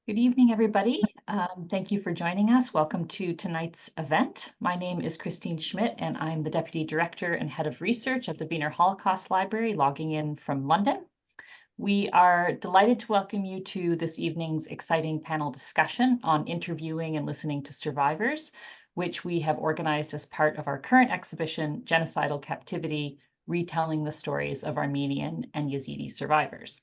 Good evening, everybody. Thank you for joining us. Welcome to tonight's event. My name is Christine Schmidt, and I'm the Deputy Director and Head of Research at the Wiener Holocaust Library, logging in from London. We are delighted to welcome you to this evening's exciting panel discussion on interviewing and listening to survivors, which we have organized as part of our current exhibition, Genocidal Captivity, retelling the stories of Armenian and Yazidi survivors.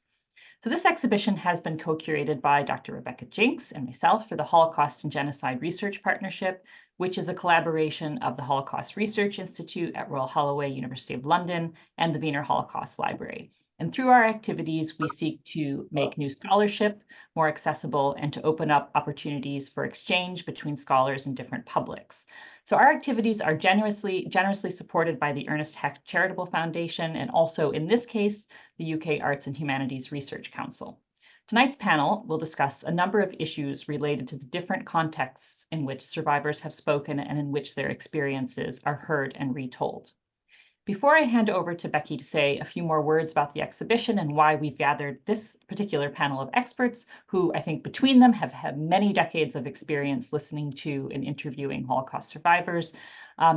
So this exhibition has been co-curated by Dr. Rebecca Jinks and myself for the Holocaust and Genocide Research Partnership, which is a collaboration of the Holocaust Research Institute at Royal Holloway, University of London, and the Wiener Holocaust Library. And through our activities, we seek to make new scholarship more accessible and to open up opportunities for exchange between scholars and different publics. So our activities are generously supported by the Ernest Hecht Charitable Foundation, and also in this case, the UK Arts and Humanities Research Council. Tonight's panel will discuss a number of issues related to the different contexts in which survivors have spoken and in which their experiences are heard and retold. Before I hand over to Becky to say a few more words about the exhibition and why we've gathered this particular panel of experts, who I think between them have had many decades of experience listening to and interviewing Holocaust survivors,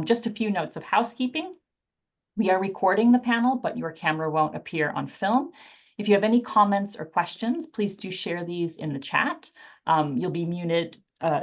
just a few notes of housekeeping. We are recording the panel, but your camera won't appear on film. If you have any comments or questions, please do share these in the chat. You'll be muted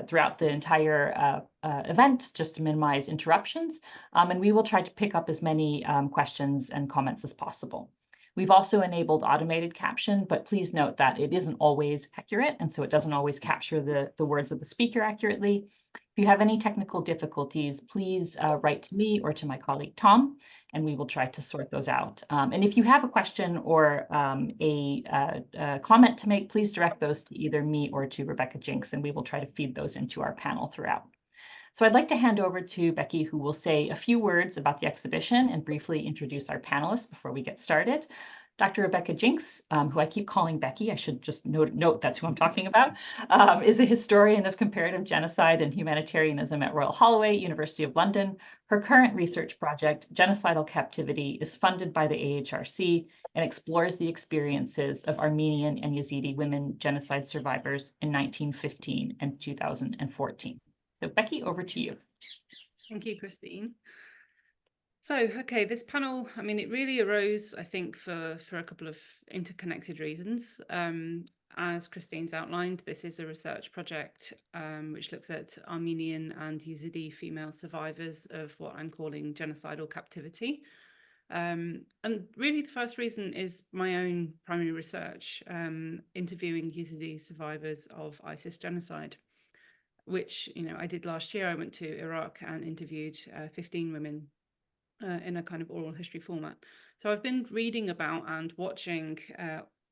throughout the entire event just to minimize interruptions, and we will try to pick up as many questions and comments as possible. We've also enabled automated caption, but please note that it isn't always accurate, and so it doesn't always capture the words of the speaker accurately. If you have any technical difficulties, please write to me or to my colleague Tom, and we will try to sort those out. And if you have a question or a comment to make, please direct those to either me or to Rebecca Jinks, and we will try to feed those into our panel throughout. So I'd like to hand over to Becky, who will say a few words about the exhibition and briefly introduce our panelists before we get started. Dr. Rebecca Jinks, who I keep calling Becky, I should just note that's who I'm talking about, is a historian of comparative genocide and humanitarianism at Royal Holloway, University of London. Her current research project, Genocidal Captivity, is funded by the AHRC and explores the experiences of Armenian and Yazidi women genocide survivors in 1915 and 2014. So Becky, over to you. Thank you, Christine. So, okay, this panel, I mean, it really arose, I think, for a couple of interconnected reasons. As Christine's outlined, this is a research project which looks at Armenian and Yazidi female survivors of what I'm calling genocidal captivity. And really the first reason is my own primary research, interviewing Yazidi survivors of ISIS genocide, which, I did last year. I went to Iraq and interviewed 15 women in a kind of oral history format. So I've been reading about and watching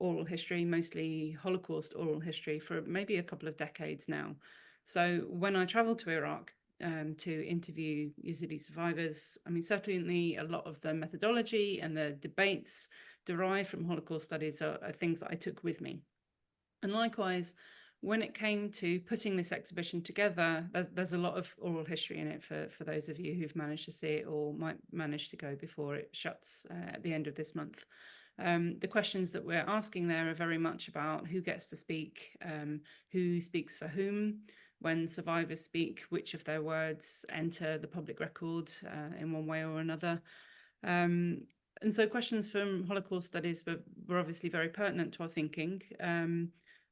oral history, mostly Holocaust oral history, for maybe a couple of decades now. So when I traveled to Iraq to interview Yazidi survivors, I mean, certainly a lot of the methodology and the debates derived from Holocaust studies are things that I took with me. And likewise, when it came to putting this exhibition together, there's a lot of oral history in it for those of you who've managed to see it or might manage to go before it shuts at the end of this month. The questions that we're asking there are very much about who gets to speak, who speaks for whom, when survivors speak, which of their words enter the public record in one way or another. And so questions from Holocaust studies were obviously very pertinent to our thinking.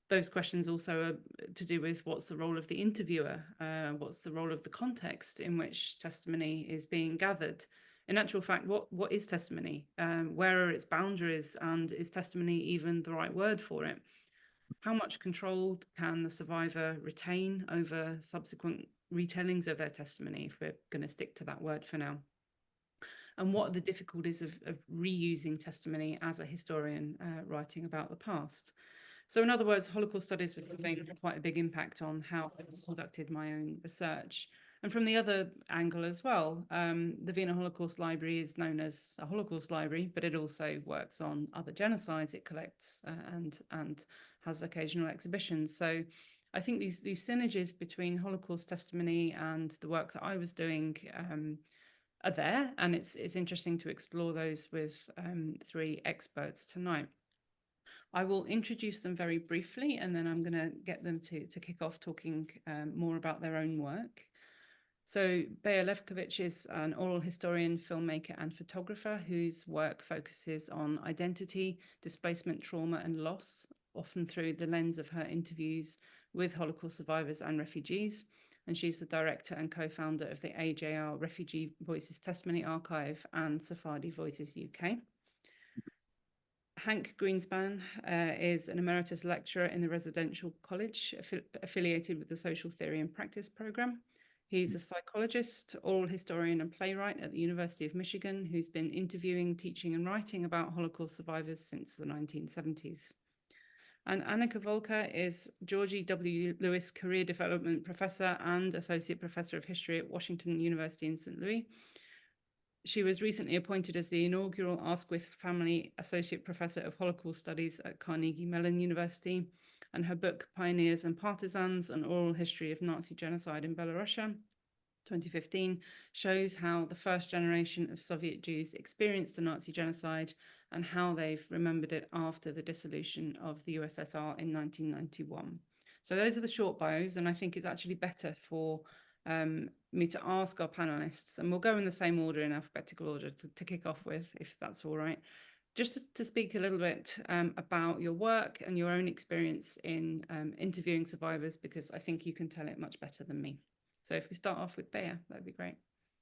Those questions also are to do with what's the role of the interviewer, what's the role of the context in which testimony is being gathered. In actual fact, what is testimony? Where are its boundaries, and is testimony even the right word for it? How much control can the survivor retain over subsequent retellings of their testimony, if we're going to stick to that word for now? And what are the difficulties of reusing testimony as a historian writing about the past? So in other words, Holocaust studies was having quite a big impact on how I conducted my own research. And from the other angle as well, the Wiener Holocaust Library is known as a Holocaust library, but it also works on other genocides. It collects and has occasional exhibitions. So I think these synergies between Holocaust testimony and the work that I was doing are there, and it's interesting to explore those with three experts tonight. I will introduce them very briefly, and then I'm going to get them to kick off talking more about their own work. So Bea Levkovich is an oral historian, filmmaker, and photographer whose work focuses on identity, displacement, trauma, and loss, often through the lens of her interviews with Holocaust survivors and refugees. And she's the director and co-founder of the AJR Refugee Voices Testimony Archive and Sephardi Voices UK. Hank Greenspan is an emeritus lecturer in the residential college affiliated with the Social Theory and Practice program. He's a psychologist, oral historian, and playwright at the University of Michigan who's been interviewing, teaching, and writing about Holocaust survivors since the 1970s. And Annika Volker is Georgie W. Lewis Career Development Professor and Associate Professor of History at Washington University in St. Louis. She was recently appointed as the inaugural Asquith Family Associate Professor of Holocaust Studies at Carnegie Mellon University, and her book Pioneers and Partisans, An Oral History of Nazi Genocide in Belarusia, 2015, shows how the first generation of Soviet Jews experienced the Nazi genocide and how they've remembered it after the dissolution of the USSR in 1991. So those are the short bios, and I think it's actually better for me to ask our panelists, and we'll go in the same order, in alphabetical order, to kick off with, if that's all right, just to speak a little bit about your work and your own experience in interviewing survivors, because I think you can tell it much better than me. So if we start off with Bea, that'd be great.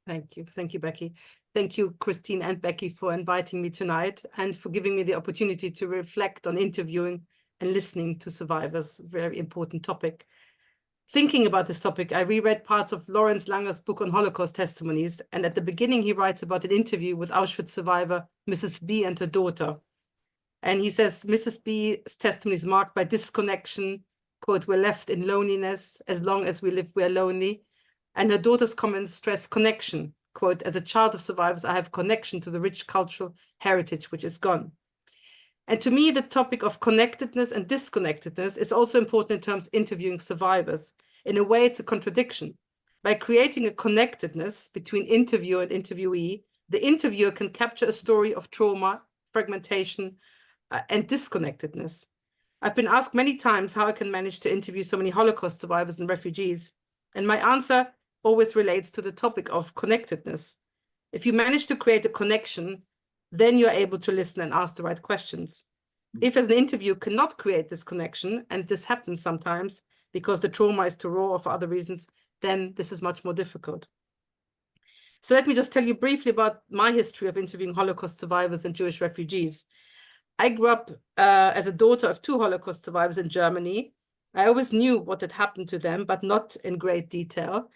Thank you. Thank you, Becky. Thank you, Christine and Becky, for inviting me tonight and for giving me the opportunity to reflect on interviewing and listening to survivors, very important topic. Thinking about this topic, I reread parts of Lawrence Langer's book on Holocaust testimonies, and at the beginning he writes about an interview with Auschwitz survivor Mrs. B and her daughter. And he says, Mrs. B's testimony is marked by disconnection, quote, we're left in loneliness, as long as we live, we're lonely. And her daughter's comments stress connection, quote, as a child of survivors, I have connection to the rich cultural heritage which is gone. And to me, the topic of connectedness and disconnectedness is also important in terms of interviewing survivors. In a way, it's a contradiction. By creating a connectedness between interviewer and interviewee, the interviewer can capture a story of trauma, fragmentation, and disconnectedness. I've been asked many times how I can manage to interview so many Holocaust survivors and refugees. And my answer always relates to the topic of connectedness. If you manage to create a connection, then you're able to listen and ask the right questions. If as an interview cannot create this connection, and this happens sometimes because the trauma is too raw or for other reasons, then this is much more difficult. So let me just tell you briefly about my history of interviewing Holocaust survivors and Jewish refugees. I grew up as a daughter of 2 Holocaust survivors in Germany. I always knew what had happened to them, but not in great detail.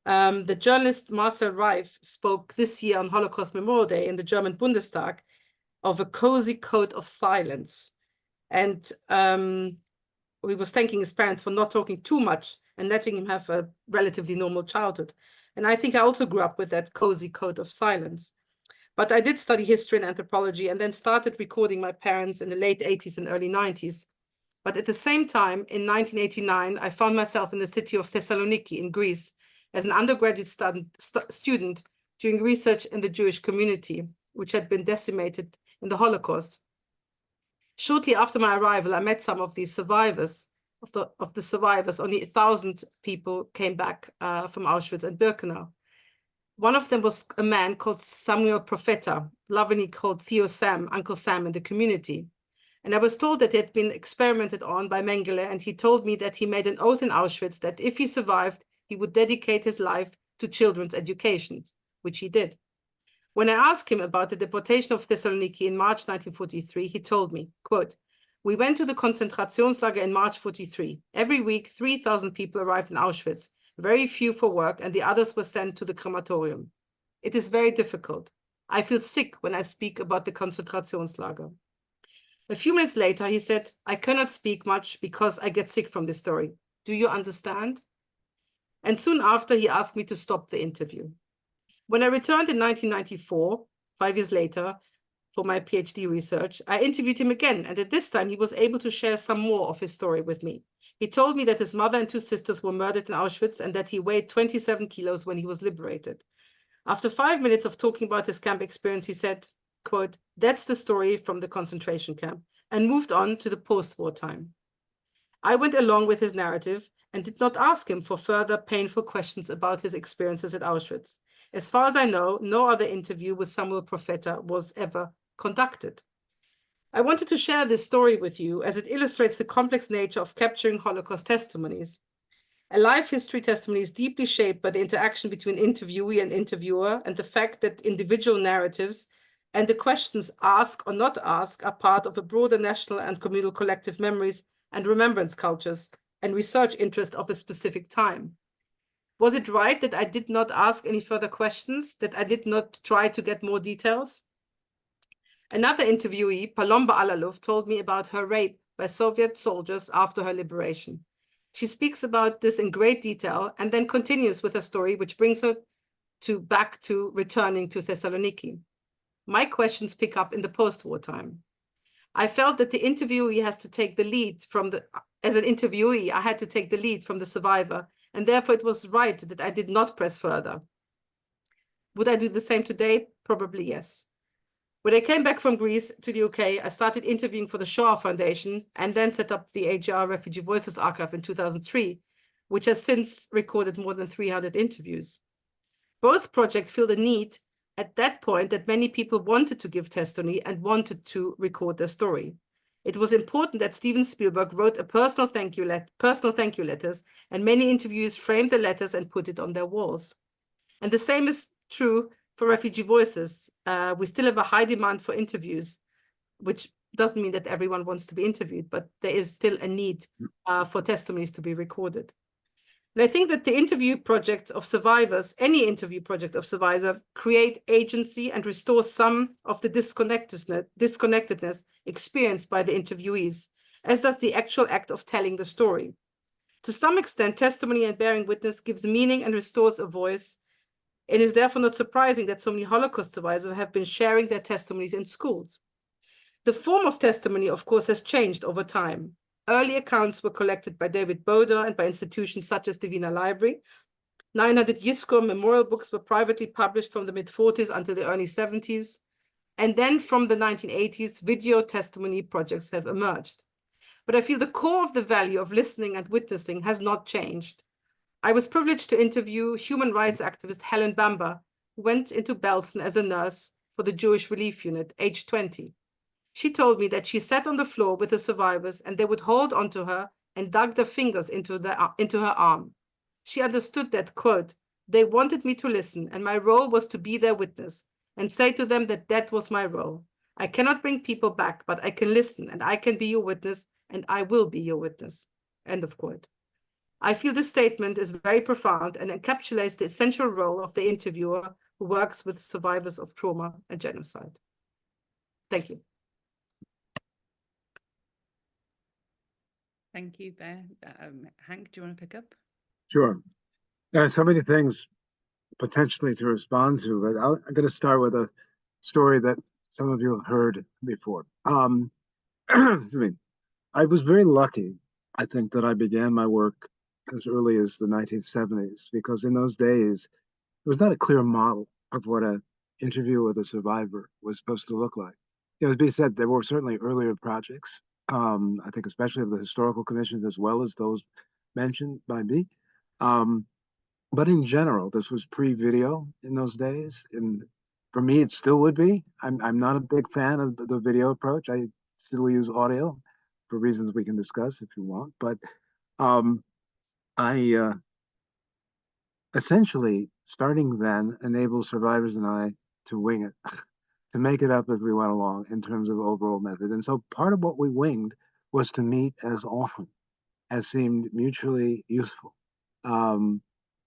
The journalist Marcel Reif spoke this year on Holocaust Memorial Day in the German Bundestag of a cozy code of silence. And he was thanking his parents for not talking too much and letting him have a relatively normal childhood. And I think I also grew up with that cozy code of silence. But I did study history and anthropology and then started recording my parents in the late 80s and early 90s. But at the same time, in 1989, I found myself in the city of Thessaloniki in Greece as an undergraduate student doing research in the Jewish community, which had been decimated in the Holocaust. Shortly after my arrival, I met some of these survivors. Of the survivors, only 1,000 people came back from Auschwitz and Birkenau. One of them was a man called Samuel Profeta, lovingly called Theo Sam, Uncle Sam in the community. And I was told that he had been experimented on by Mengele, and he told me that he made an oath in Auschwitz that if he survived, he would dedicate his life to children's education, which he did. When I asked him about the deportation of Thessaloniki in March 1943, he told me, quote, we went to the Konzentrationslager in March 43. Every week, 3,000 people arrived in Auschwitz, very few for work, and the others were sent to the crematorium. It is very difficult. I feel sick when I speak about the Konzentrationslager. A few minutes later, he said, I cannot speak much because I get sick from this story. Do you understand? And soon after, he asked me to stop the interview. When I returned in 1994, 5 years later, for my PhD research, I interviewed him again, and at this time, he was able to share some more of his story with me. He told me that his mother and 2 sisters were murdered in Auschwitz and that he weighed 27 kilos when he was liberated. After 5 minutes of talking about his camp experience, he said, quote, "That's the story from the concentration camp," and moved on to the post-war time. I went along with his narrative and did not ask him for further painful questions about his experiences at Auschwitz. As far as I know, no other interview with Samuel Profeta was ever conducted. I wanted to share this story with you as it illustrates the complex nature of capturing Holocaust testimonies. A life history testimony is deeply shaped by the interaction between interviewee and interviewer, and the fact that individual narratives and the questions asked or not asked are part of a broader national and communal collective memories and remembrance cultures and research interest of a specific time. Was it right that I did not ask any further questions, that I did not try to get more details? Another interviewee, Palomba Alalov, told me about her rape by Soviet soldiers after her liberation. She speaks about this in great detail and then continues with her story, which brings her back to returning to Thessaloniki. My questions pick up in the post-war time. I felt that the interviewee has to take the lead as an interviewee, I had to take the lead from the survivor, and therefore it was right that I did not press further. Would I do the same today? Probably yes. When I came back from Greece to the UK, I started interviewing for the Shoah Foundation and then set up the AGR Refugee Voices Archive in 2003, which has since recorded more than 300 interviews. Both projects feel the need at that point that many people wanted to give testimony and wanted to record their story. It was important that Steven Spielberg wrote a personal thank you letters, and many interviewees framed the letters and put it on their walls. And the same is true for Refugee Voices. We still have a high demand for interviews, which doesn't mean that everyone wants to be interviewed, but there is still a need for testimonies to be recorded. And I think that the interview project of survivors, any interview project of survivors, create agency and restore some of the disconnectedness experienced by the interviewees, as does the actual act of telling the story. To some extent, testimony and bearing witness gives meaning and restores a voice. It is therefore not surprising that so many Holocaust survivors have been sharing their testimonies in schools. The form of testimony, of course, has changed over time. Early accounts were collected by David Boder and by institutions such as the Wiener Library. 900 Yiscor memorial books were privately published from the mid-40s until the early 70s. And then from the 1980s, video testimony projects have emerged. But I feel the core of the value of listening and witnessing has not changed. I was privileged to interview human rights activist Helen Bamber, who went into Belsen as a nurse for the Jewish Relief Unit, age 20. She told me that she sat on the floor with the survivors and they would hold onto her and dug their fingers into her arm. She understood that, quote, "They wanted me to listen and my role was to be their witness and say to them that that was my role. I cannot bring people back, but I can listen and I can be your witness and I will be your witness," end of quote. I feel this statement is very profound and encapsulates the essential role of the interviewer who works with survivors of trauma and genocide. Thank you. Thank you, Bear. Hank, do you want to pick up? Sure. There are so many things potentially to respond to, but I'm going to start with a story that some of you have heard before. I was very lucky, I think, that I began my work as early as the 1970s, because in those days, there was not a clear model of what an interview with a survivor was supposed to look like. You know, as B said, there were certainly earlier projects, I think especially of the historical commissions as well as those mentioned by B. But in general, this was pre-video in those days. And for me, it still would be. I'm not a big fan of the video approach. I still use audio for reasons we can discuss if you want. But I essentially, starting then, enabled survivors and I to wing it, to make it up as we went along in terms of overall method. And so part of what we winged was to meet as often as seemed mutually useful,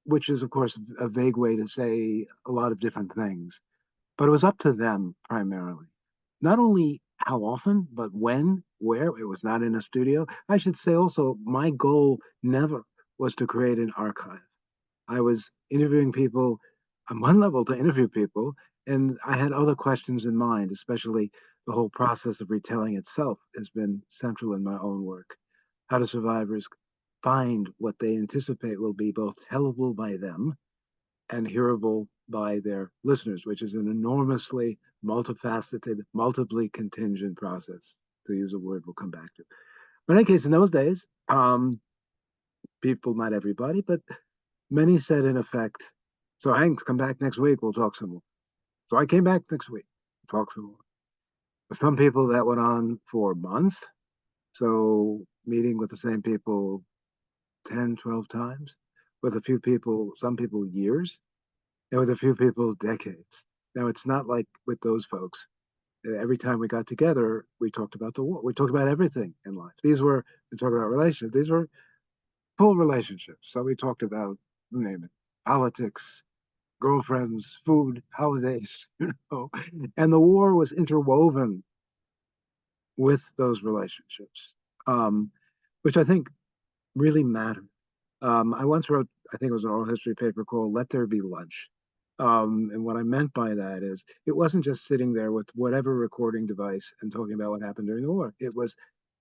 which is, of course, a vague way to say a lot of different things. But it was up to them primarily. Not only how often, but when, where. It was not in a studio. I should say also, my goal never was to create an archive. I was interviewing people on one level to interview people, and I had other questions in mind, especially the whole process of retelling itself has been central in my own work. How do survivors find what they anticipate will be both tellable by them and hearable by their listeners, which is an enormously multifaceted, multiply contingent process, to use a word we'll come back to. But in any case, in those days, people, not everybody, but many said in effect, so Hank, come back next week, we'll talk some more. So I came back next week, talk some more. For some people, that went on for months. So meeting with the same people 10, 12 times, with a few people, some people years, and with a few people decades. Now, it's not like with those folks. Every time we got together, we talked about the war. We talked about everything in life. We talked about relationships. These were full relationships. So we talked about, name it, politics, girlfriends, food, holidays, and the war was interwoven with those relationships, which I think really mattered. I once wrote, I think it was an oral history paper called Let There Be Lunch. And what I meant by that is it wasn't just sitting there with whatever recording device and talking about what happened during the war. It was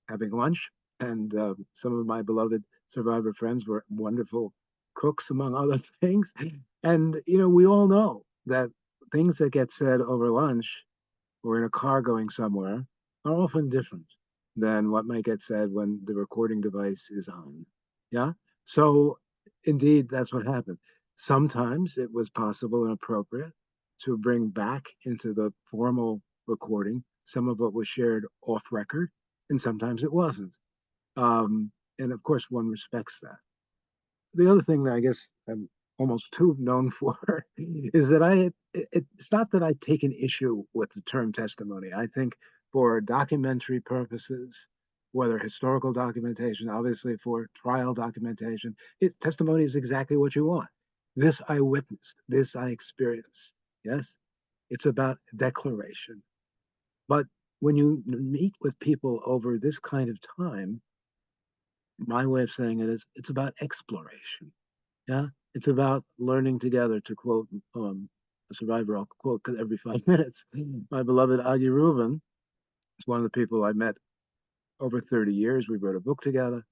having lunch. And some of my beloved survivor friends were wonderful cooks, among other things. And, we all know that things that get said over lunch or in a car going somewhere are often different than what might get said when the recording device is on. Yeah. So indeed, that's what happened. Sometimes it was possible and appropriate to bring back into the formal recording some of what was shared off record, and sometimes it wasn't. And of course, one respects that. The other thing that I guess I'm almost too known for is that it's not that I take an issue with the term testimony. I think for documentary purposes, whether historical documentation, obviously for trial documentation, testimony is exactly what you want. This I witnessed, this I experienced. Yes, it's about declaration. But when you meet with people over this kind of time, my way of saying it is it's about exploration. Yeah, it's about learning together. To quote a survivor, I'll quote every 5 minutes. My beloved Agi Rubin is one of the people I met over 30 years. We wrote a book together,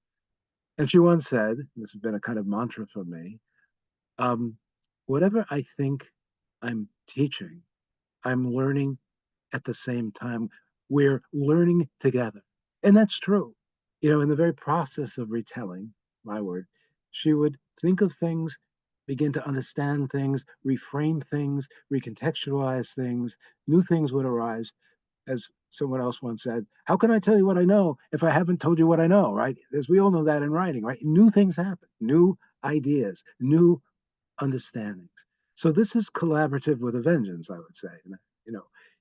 and she once said, this has been a kind of mantra for me, whatever I think I'm teaching, I'm learning at the same time. We're learning together. And that's true. In the very process of retelling, my word, she would think of things, begin to understand things, reframe things, recontextualize things, new things would arise. As someone else once said, how can I tell you what I know if I haven't told you what I know, right? As we all know that in writing, right? New things happen, new ideas, new understandings. So this is collaborative with a vengeance, I would say.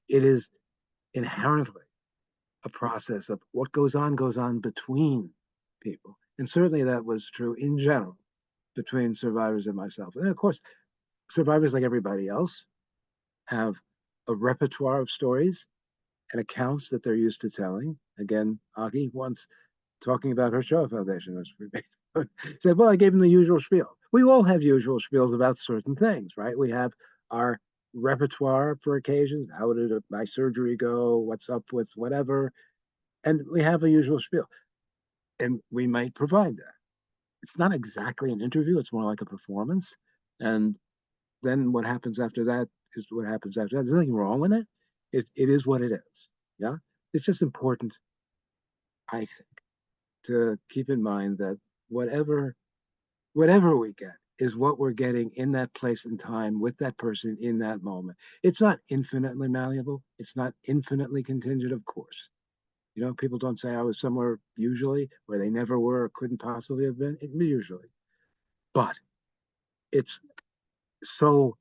It is inherently a process of what goes on between people. And certainly that was true in general between survivors and myself. And of course, survivors, like everybody else, have a repertoire of stories and accounts that they're used to telling. Again, Aki once talking about her Shoah Foundation said, well, I gave him the usual spiel. We all have usual spiels about certain things, right? We have our repertoire for occasions. How did my surgery go? What's up with whatever? And we have a usual spiel. And we might provide that. It's not exactly an interview, it's more like a performance. And then what happens after that is what happens after that. There's nothing wrong with it. It is what it is. Yeah. It's just important, I think, to keep in mind that whatever we get is what we're getting in that place and time with that person in that moment. It's not infinitely malleable. It's not infinitely contingent, of course. People don't say I was somewhere usually where they never were or couldn't possibly have been. Usually. But it's so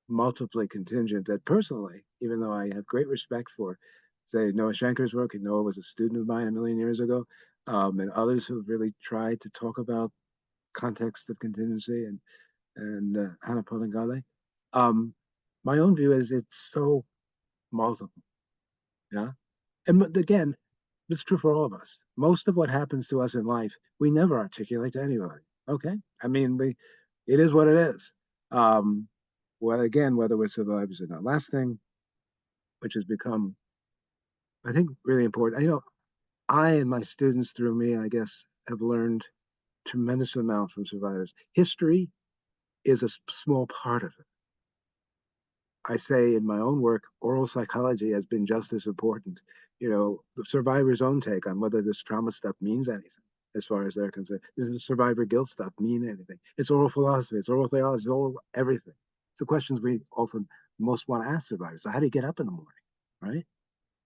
multiply contingent that personally, even though I have great respect for, say, Noah Shanker's work, and Noah was a student of mine a million years ago, and others who've really tried to talk about context of contingency, and Hannah Polingale, my own view is it's so multiple. Yeah. And again, it's true for all of us. Most of what happens to us in life, we never articulate to anybody. Okay. I mean, it is what it is. Well, again, whether we're survivors or not. Last thing, which has become, I think, really important. I and my students through me, I guess, have learned tremendous amount from survivors. History is a small part of it. I say in my own work, oral psychology has been just as important. You know, the survivor's own take on whether this trauma stuff means anything, as far as they're concerned. Does the survivor guilt stuff mean anything? It's oral philosophy, it's oral theology, it's oral everything. It's the questions we often most want to ask survivors. So how do you get up in the morning, right?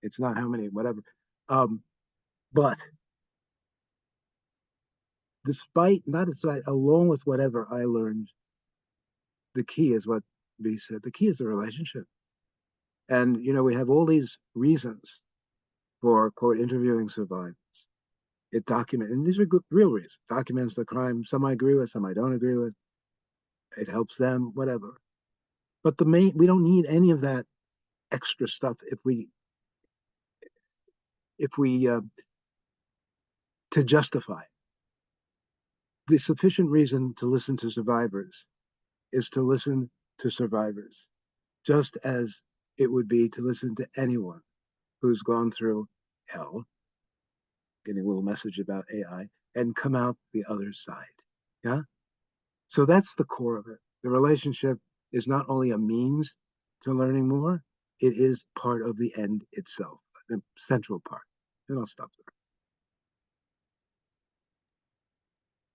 It's not how many, whatever. But despite, not aside, along with whatever I learned, the key is what B said. The key is the relationship. And, you know, we have all these reasons for, quote, interviewing survivors. It documents, and these are good, real reasons. Documents the crime. Some I agree with, some I don't agree with. It helps them, whatever. But the main, we don't need any of that extra stuff if we to justify it. The sufficient reason to listen to survivors is to listen to survivors, just as it would be to listen to anyone who's gone through hell, getting a little message about AI, and come out the other side. Yeah? So that's the core of it. The relationship is not only a means to learning more, it is part of the end itself, the central part. And I'll stop there.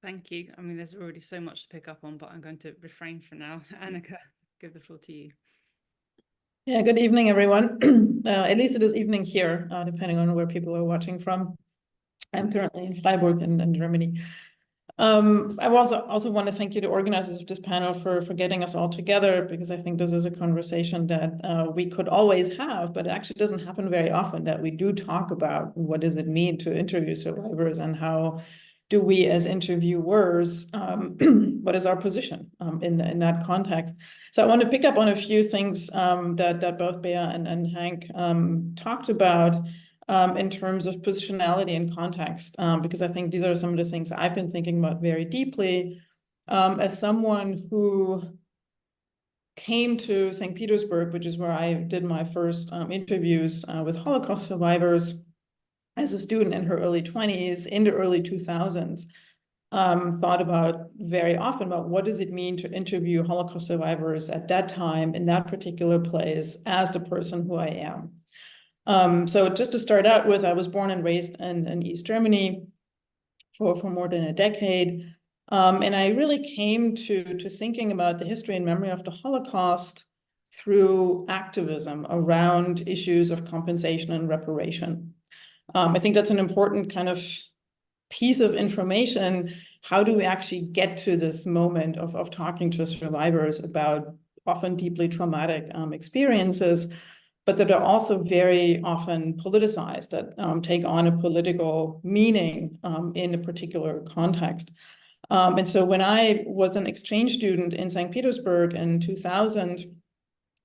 Thank you. I mean, there's already so much to pick up on, but I'm going to refrain for now. Annika, give the floor to you. Yeah, good evening, everyone. At least it is evening here, depending on where people are watching from. I'm currently in Freiburg in Germany. I also want to thank you, the organizers of this panel, for getting us all together, because I think this is a conversation that we could always have, but it actually doesn't happen very often, that we do talk about what does it mean to interview survivors, and how do we as interviewers, what is our position in that context? So I want to pick up on a few things that both Bea and Hank talked about in terms of positionality and context, because I think these are some of the things I've been thinking about very deeply as someone who came to St. Petersburg, which is where I did my first interviews with Holocaust survivors as a student in her early 20s, in the early 2000s. Thought about very often about what does it mean to interview Holocaust survivors at that time in that particular place as the person who I am. So just to start out with, I was born and raised in East Germany for more than a decade. And I really came to thinking about the history and memory of the Holocaust through activism around issues of compensation and reparation. I think that's an important kind of piece of information. How do we actually get to this moment of talking to survivors about often deeply traumatic experiences, but that are also very often politicized, that take on a political meaning in a particular context. And so when I was an exchange student in St. Petersburg in 2000,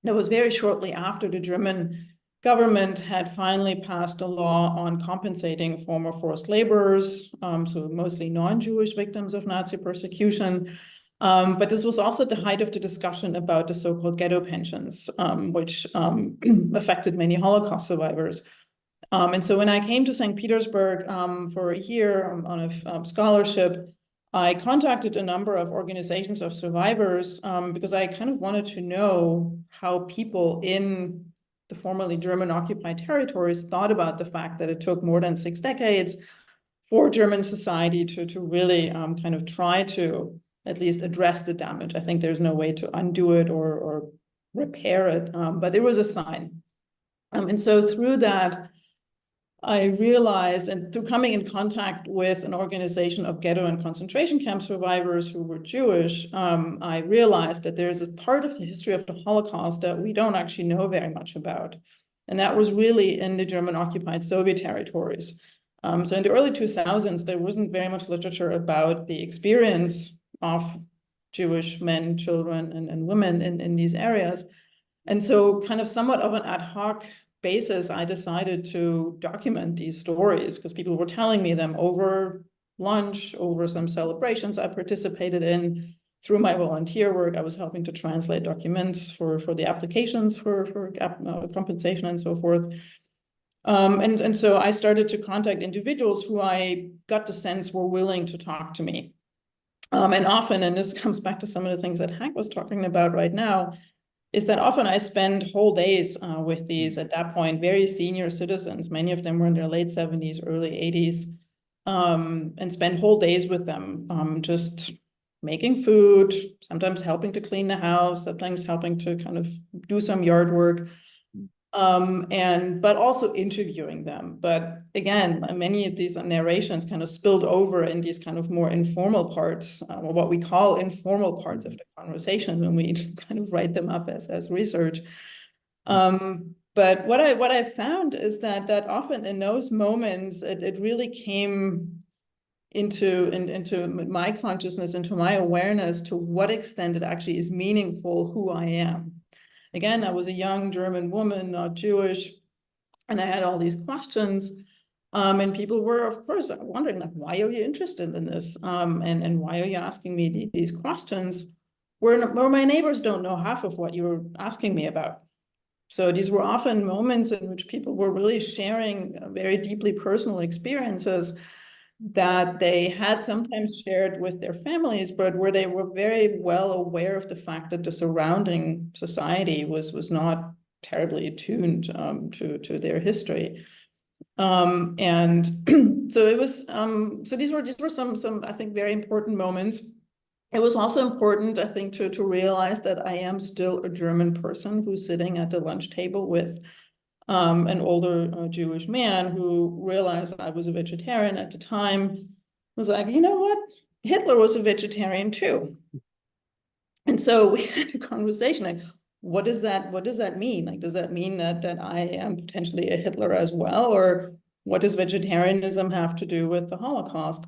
that was very shortly after the German government had finally passed a law on compensating former forced laborers, so mostly non-Jewish victims of Nazi persecution. But this was also at the height of the discussion about the so-called ghetto pensions, which affected many Holocaust survivors. And so when I came to St. Petersburg for a year on a scholarship, I contacted a number of organizations of survivors because I kind of wanted to know how people in the formerly German-occupied territories thought about the fact that it took more than 6 decades for German society to really kind of try to at least address the damage. I think there's no way to undo it or repair it, but it was a sign. And so through that, I realized, and through coming in contact with an organization of ghetto and concentration camp survivors who were Jewish, I realized that there's a part of the history of the Holocaust that we don't actually know very much about. And that was really in the German-occupied Soviet territories. So in the early 2000s, there wasn't very much literature about the experience of Jewish men, children, and women in these areas. And so kind of somewhat of an ad hoc basis, I decided to document these stories because people were telling me them over lunch, over some celebrations I participated in. Through my volunteer work, I was helping to translate documents for the applications for compensation and so forth. And so I started to contact individuals who I got the sense were willing to talk to me. And often, and this comes back to some of the things that Hank was talking about right now, is that often I spend whole days with these, at that point, very senior citizens. Many of them were in their late 70s, early 80s, and spend whole days with them, just making food, sometimes helping to clean the house, sometimes helping to kind of do some yard work, but also interviewing them. But again, many of these narrations kind of spilled over in these kind of more informal parts, or what we call informal parts of the conversation when we kind of write them up as research. But what I found is that often in those moments, it really came into my consciousness, into my awareness, to what extent it actually is meaningful who I am. Again, I was a young German woman, not Jewish, and I had all these questions. And people were, of course, wondering, like, why are you interested in this? And why are you asking me these questions? Where my neighbors don't know half of what you're asking me about. So these were often moments in which people were really sharing very deeply personal experiences that they had sometimes shared with their families, but where they were very well aware of the fact that the surrounding society was not terribly attuned to their history. And so it was, so these were some I think very important moments. It was also important, I think, to realize that I am still a German person who's sitting at the lunch table with an older Jewish man who realized I was a vegetarian at the time, was like, you know what? Hitler was a vegetarian too. And so we had a conversation like, what does that mean? Like, does that mean that I am potentially a Hitler as well? Or what does vegetarianism have to do with the Holocaust?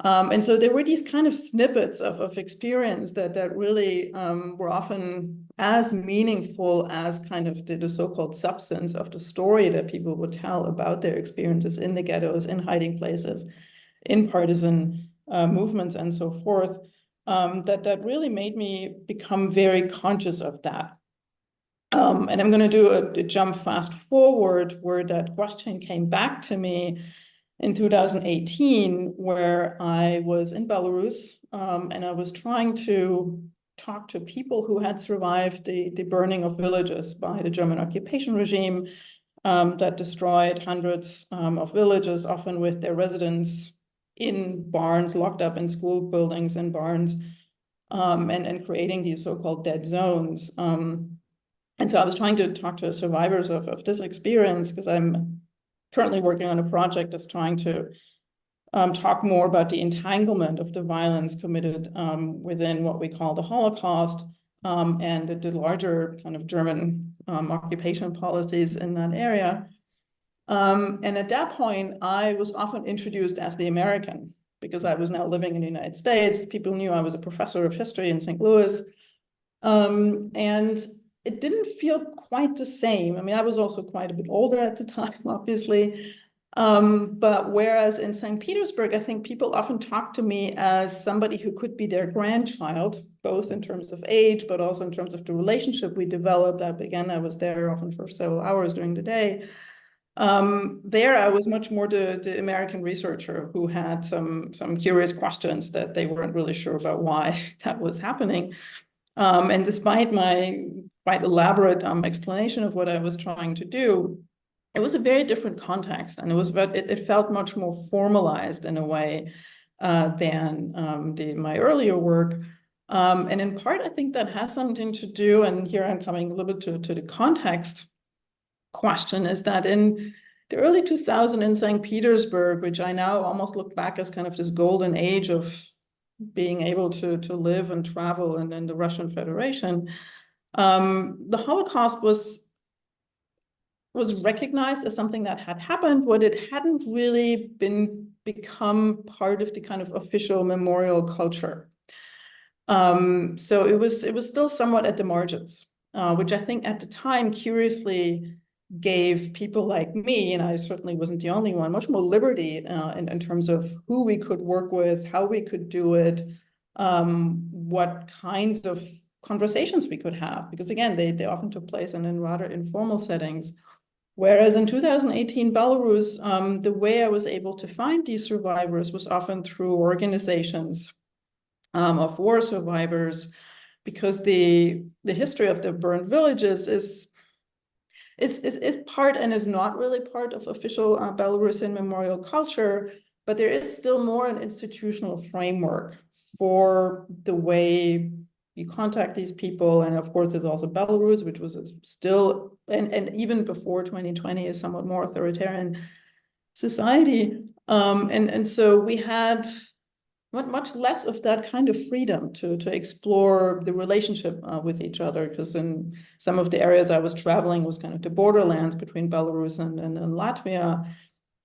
And so there were these kind of snippets of experience that really were often as meaningful as kind of the so-called substance of the story that people would tell about their experiences in the ghettos, in hiding places, in partisan movements and so forth, that really made me become very conscious of that. And I'm going to do a jump fast forward where that question came back to me in 2018, where I was in Belarus, and I was trying to talk to people who had survived the burning of villages by the German occupation regime that destroyed hundreds of villages, often with their residents in barns, locked up in school buildings and barns, and creating these so-called dead zones. And so I was trying to talk to survivors of this experience, because I'm currently working on a project that's trying to talk more about the entanglement of the violence committed within what we call the Holocaust and the larger kind of German occupation policies in that area. And at that point, I was often introduced as the American, because I was now living in the United States. People knew I was a professor of history in St. Louis. And it didn't feel quite the same. I mean, I was also quite a bit older at the time, obviously. But whereas in St. Petersburg, I think people often talk to me as somebody who could be their grandchild, both in terms of age, but also in terms of the relationship we developed. I was there often for several hours during the day. There, I was much more the American researcher who had some curious questions that they weren't really sure about why that was happening. And despite my quite elaborate explanation of what I was trying to do, it was a very different context, and it felt much more formalized in a way than my earlier work. And in part, I think that has something to do, and here I'm coming a little bit to the context question, is that in the early 2000s in St. Petersburg, which I now almost look back as kind of this golden age of being able to live and travel in the Russian Federation, the Holocaust was recognized as something that had happened, but it hadn't really become part of the kind of official memorial culture. So it was still somewhat at the margins, which I think at the time curiously gave people like me, and I certainly wasn't the only one, much more liberty in terms of who we could work with, how we could do it, what kinds of conversations we could have, because again, they often took place in rather informal settings. Whereas in 2018 Belarus, the way I was able to find these survivors was often through organizations of war survivors, because the history of the burned villages is part and is not really part of official Belarusian memorial culture, but there is still more an institutional framework for the way you contact these people. And of course, there's also Belarus, which was still, and even before 2020, a somewhat more authoritarian society. And so we had much less of that kind of freedom to explore the relationship with each other, because in some of the areas I was traveling was kind of the borderlands between Belarus and Latvia.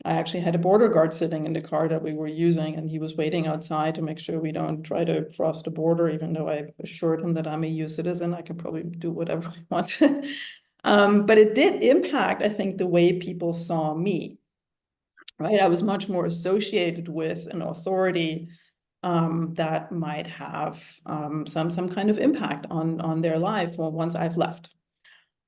I actually had a border guard sitting in the car that we were using, and he was waiting outside to make sure we don't try to cross the border, even though I assured him that I'm a EU citizen. I can probably do whatever I want. But it did impact, I think, the way people saw me, right? I was much more associated with an authority that might have some kind of impact on their life once I've left.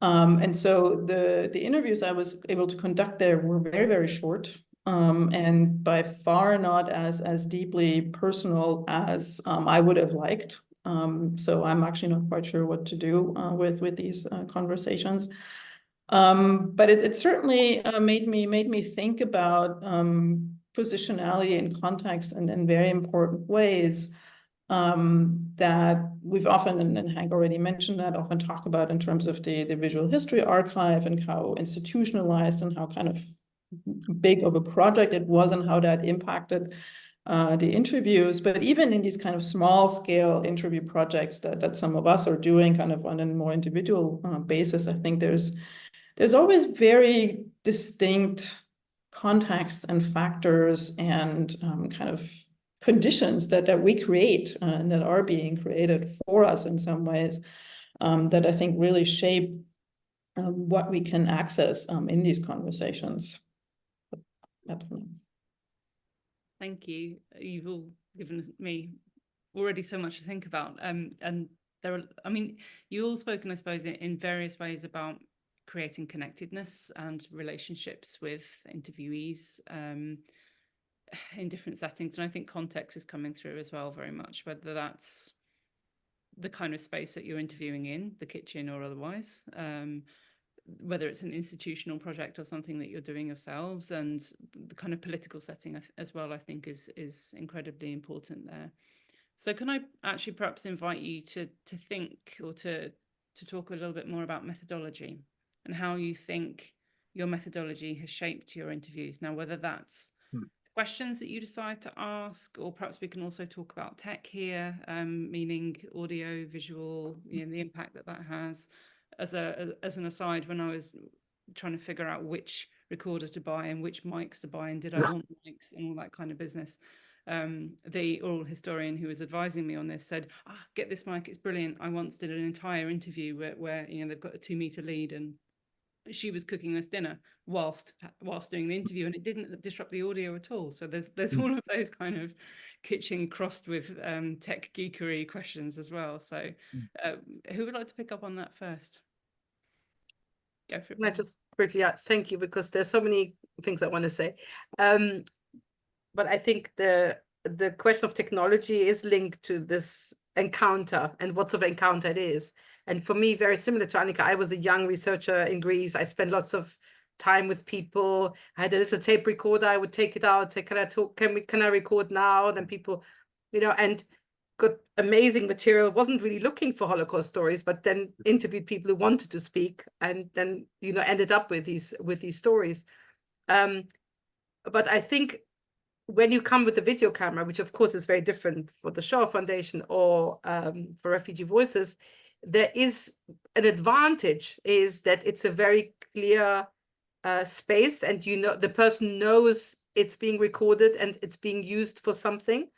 And so the interviews I was able to conduct there were very, very short, and by far not as deeply personal as I would have liked. So I'm actually not quite sure what to do with these conversations. But it certainly made me think about positionality and context in very important ways that we've often, and Hank already mentioned that, often talk about in terms of the visual history archive and how institutionalized and how kind of big of a project it was and how that impacted the interviews. But even in these kind of small scale interview projects that some of us are doing kind of on a more individual basis, I think there's always very distinct context and factors and kind of conditions that we create and that are being created for us in some ways that I think really shape what we can access in these conversations. Thank you. You've all given me already so much to think about. And there are, I mean, you all spoken, I suppose, in various ways about creating connectedness and relationships with interviewees in different settings. And I think context is coming through as well very much, whether that's the kind of space that you're interviewing in, the kitchen or otherwise, whether it's an institutional project or something that you're doing yourselves, and the kind of political setting as well, I think is incredibly important there. So can I actually perhaps invite you to think or to talk a little bit more about methodology and how you think your methodology has shaped your interviews? Now, whether that's questions that you decide to ask, or perhaps we can also talk about tech here, meaning audio, visual, you know, the impact that has. As an aside, when I was trying to figure out which recorder to buy and which mics to buy and did I want mics and all that kind of business, the oral historian who was advising me on this said, get this mic, it's brilliant. I once did an entire interview where you know, they've got a 2-meter lead and she was cooking us dinner whilst doing the interview, and it didn't disrupt the audio at all. So there's all of those kind of kitchen crossed with tech geekery questions as well. So who would like to pick up on that first? Go for it. I just quickly, thank you, because there's so many things I want to say. But I think the question of technology is linked to this encounter and what sort of encounter it is. And for me, very similar to Annika, I was a young researcher in Greece. I spent lots of time with people. I had a little tape recorder. I would take it out, say, can I talk? Can I record now? Then people, you know, and got amazing material. Wasn't really looking for Holocaust stories, but then interviewed people who wanted to speak, and then, you know, ended up with these stories. But I think when you come with a video camera, which of course is very different for the Shoah Foundation or for Refugee Voices, there is an advantage, is that it's a very clear space, and you know, the person knows it's being recorded and it's being used for something.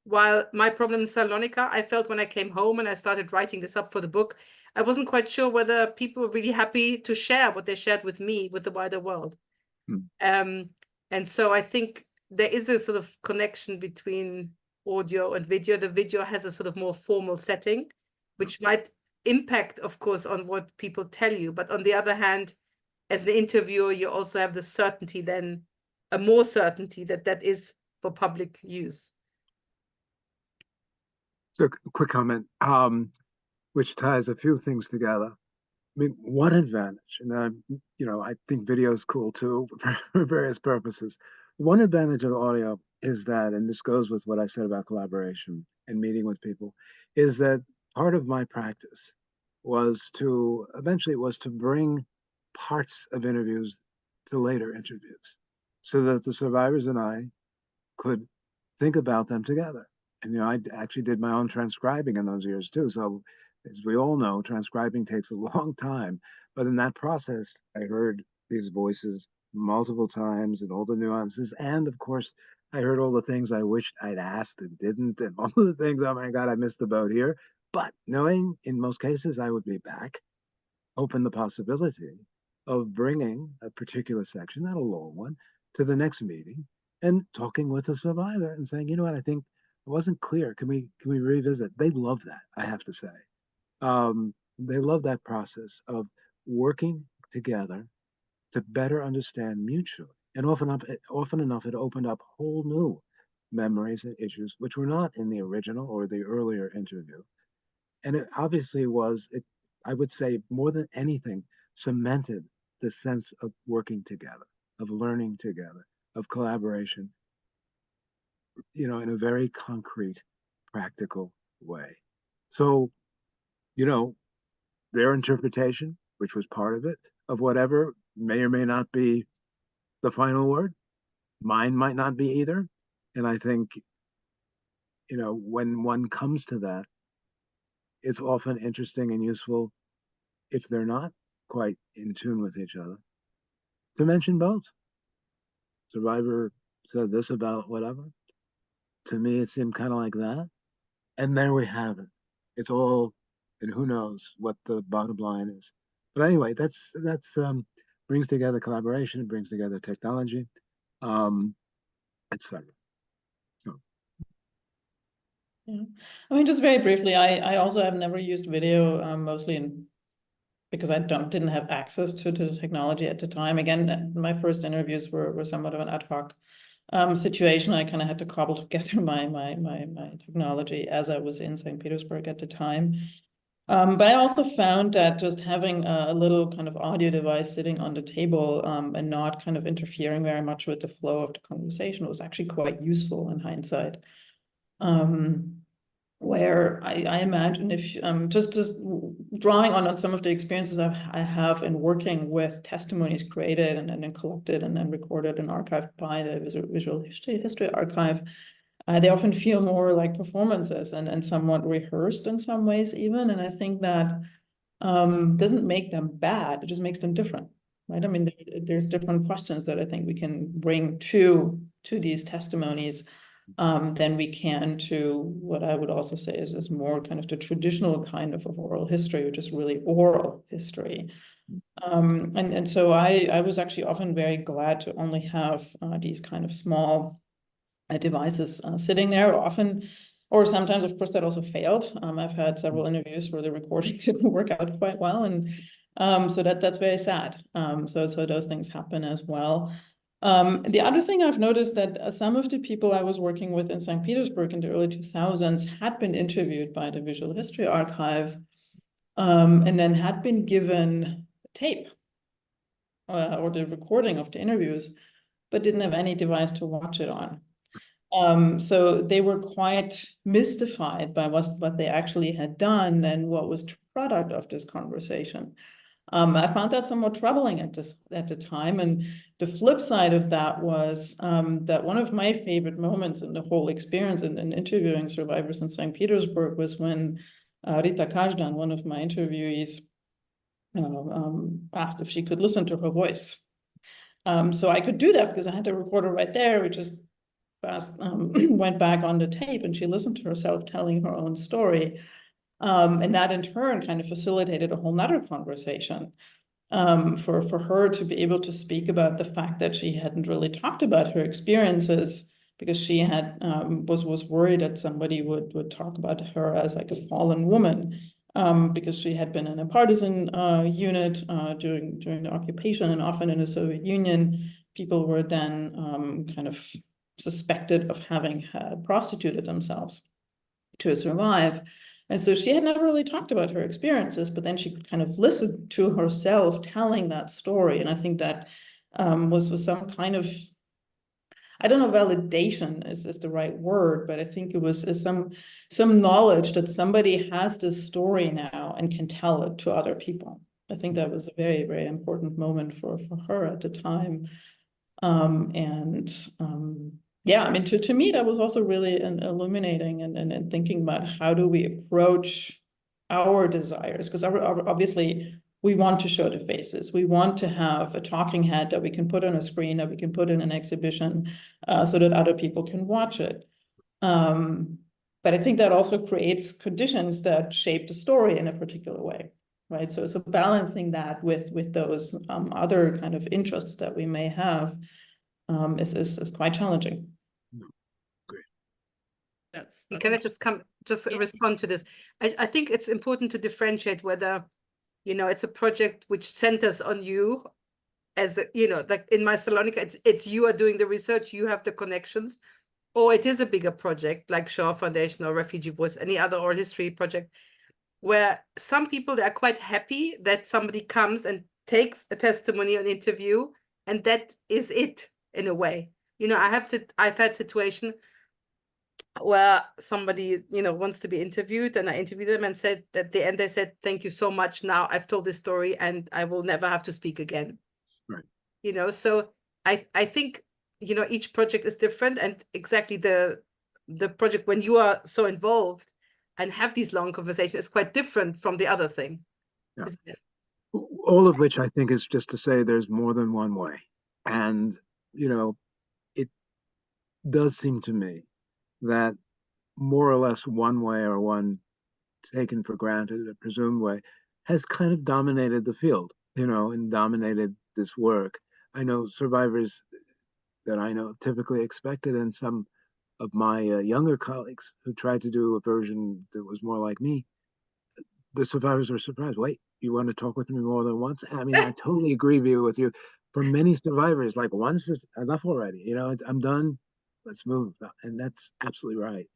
While my problem in Salonika, I felt when I came home and I started writing this up for the book, I wasn't quite sure whether people were really happy to share what they shared with me, with the wider world. And so I think there is a sort of connection between audio and video. The video has a sort of more formal setting, which might impact, of course, on what people tell you. But on the other hand, as an interviewer, you also have the certainty, then a more certainty that is for public use. So, quick comment. which ties a few things together. I mean, one advantage, and I think video is cool too for various purposes. One advantage of audio is that, and this goes with what I said about collaboration and meeting with people, is that part of my practice was to bring parts of interviews to later interviews so that the survivors and I could think about them together. And I actually did my own transcribing in those years too. So as we all know, transcribing takes a long time. But in that process, I heard these voices multiple times and all the nuances. And of course, I heard all the things I wished I'd asked and didn't, and all of the things, oh my God, I missed the boat here. But knowing in most cases I would be back, opened the possibility of bringing a particular section, not a long one, to the next meeting and talking with a survivor and saying, you know what, I think it wasn't clear. Can we revisit? They love that, I have to say. They love that process of working together to better understand mutually. And often enough, it opened up whole new memories and issues which were not in the original or the earlier interview. And it obviously I would say, more than anything, cemented the sense of working together, of learning together, of collaboration, in a very concrete, practical way. So, their interpretation, which was part of it, of whatever may or may not be the final word. Mine might not be either. And I think, when one comes to that, it's often interesting and useful, if they're not quite in tune with each other, to mention both. Survivor said this about whatever. To me, it seemed kind of like that. And there we have it. It's all, and who knows what the bottom line is. But anyway, that's brings together collaboration, it brings together technology, etc. So. Yeah. I mean, just very briefly, I also have never used video, mostly because I didn't have access to the technology at the time. Again, my first interviews were somewhat of an ad hoc situation. I kind of had to cobble together my technology as I was in St. Petersburg at the time. But I also found that just having a little kind of audio device sitting on the table and not kind of interfering very much with the flow of the conversation was actually quite useful in hindsight. Where I imagine if just drawing on some of the experiences I have in working with testimonies created and then collected and then recorded and archived by the Visual History Archive, they often feel more like performances and somewhat rehearsed in some ways even. And I think that doesn't make them bad, it just makes them different, right? I mean, there's different questions that I think we can bring to these testimonies than we can to what I would also say is more kind of the traditional kind of oral history, which is really oral history. And so I was actually often very glad to only have these kind of small devices sitting there, often, or sometimes, of course, that also failed. I've had several interviews where the recording didn't work out quite well, and so that's very sad. So those things happen as well. The other thing I've noticed that some of the people I was working with in St. Petersburg in the early 2000s had been interviewed by the Visual History Archive and then had been given tape or the recording of the interviews, but didn't have any device to watch it on. So they were quite mystified by what they actually had done and what was the product of this conversation. I found that somewhat troubling at the time. And the flip side of that was that one of my favorite moments in the whole experience in interviewing survivors in St. Petersburg was when Rita Kajdan, one of my interviewees, asked if she could listen to her voice. So I could do that because I had the recorder right there. We just fast went back on the tape and she listened to herself telling her own story. And that in turn kind of facilitated a whole nother conversation for her to be able to speak about the fact that she hadn't really talked about her experiences because she had was worried that somebody would talk about her as like a fallen woman because she had been in a partisan unit during the occupation, and often in the Soviet Union, people were then kind of suspected of having prostituted themselves to survive. And so she had never really talked about her experiences, but then she could kind of listen to herself telling that story. And I think that was some kind of, I don't know, validation is the right word, but I think it was some knowledge that somebody has this story now and can tell it to other people. I think that was a very, very important moment for her at the time. Yeah, I mean, to me, that was also really illuminating and thinking about how do we approach our desires, because obviously we want to show the faces. We want to have a talking head that we can put on a screen, that we can put in an exhibition, so that other people can watch it. But I think that also creates conditions that shape the story in a particular way, right? So balancing that with those other kind of interests that we may have is quite challenging. Great. That's Can I just respond to this? I think it's important to differentiate whether, you know, it's a project which centers on you as, you know, like in my Salonika, it's you are doing the research, you have the connections, or it is a bigger project like Shaw Foundation or Refugee Voice, any other oral history project, where some people, they are quite happy that somebody comes and takes a testimony, an interview, and that is it in a way. You know, I've had situation where somebody, you know, wants to be interviewed, and I interviewed them and said at the end, they said, thank you so much. Now I've told this story and I will never have to speak again. Right. You know, so I think, you know, each project is different, and exactly the project when you are so involved and have these long conversations is quite different from the other thing. Yeah. Isn't it? All of which I think is just to say there's more than one way. And, you know, it does seem to me that more or less one way or one taken for granted, a presumed way, has kind of dominated the field, you know, and dominated this work. I know survivors that I know typically expected, and some of my younger colleagues who tried to do a version that was more like me, the survivors were surprised. Wait, you want to talk with me more than once? I mean, I totally agree with you. For many survivors, like once is enough already. You know, I'm done. Let's move, and that's absolutely right.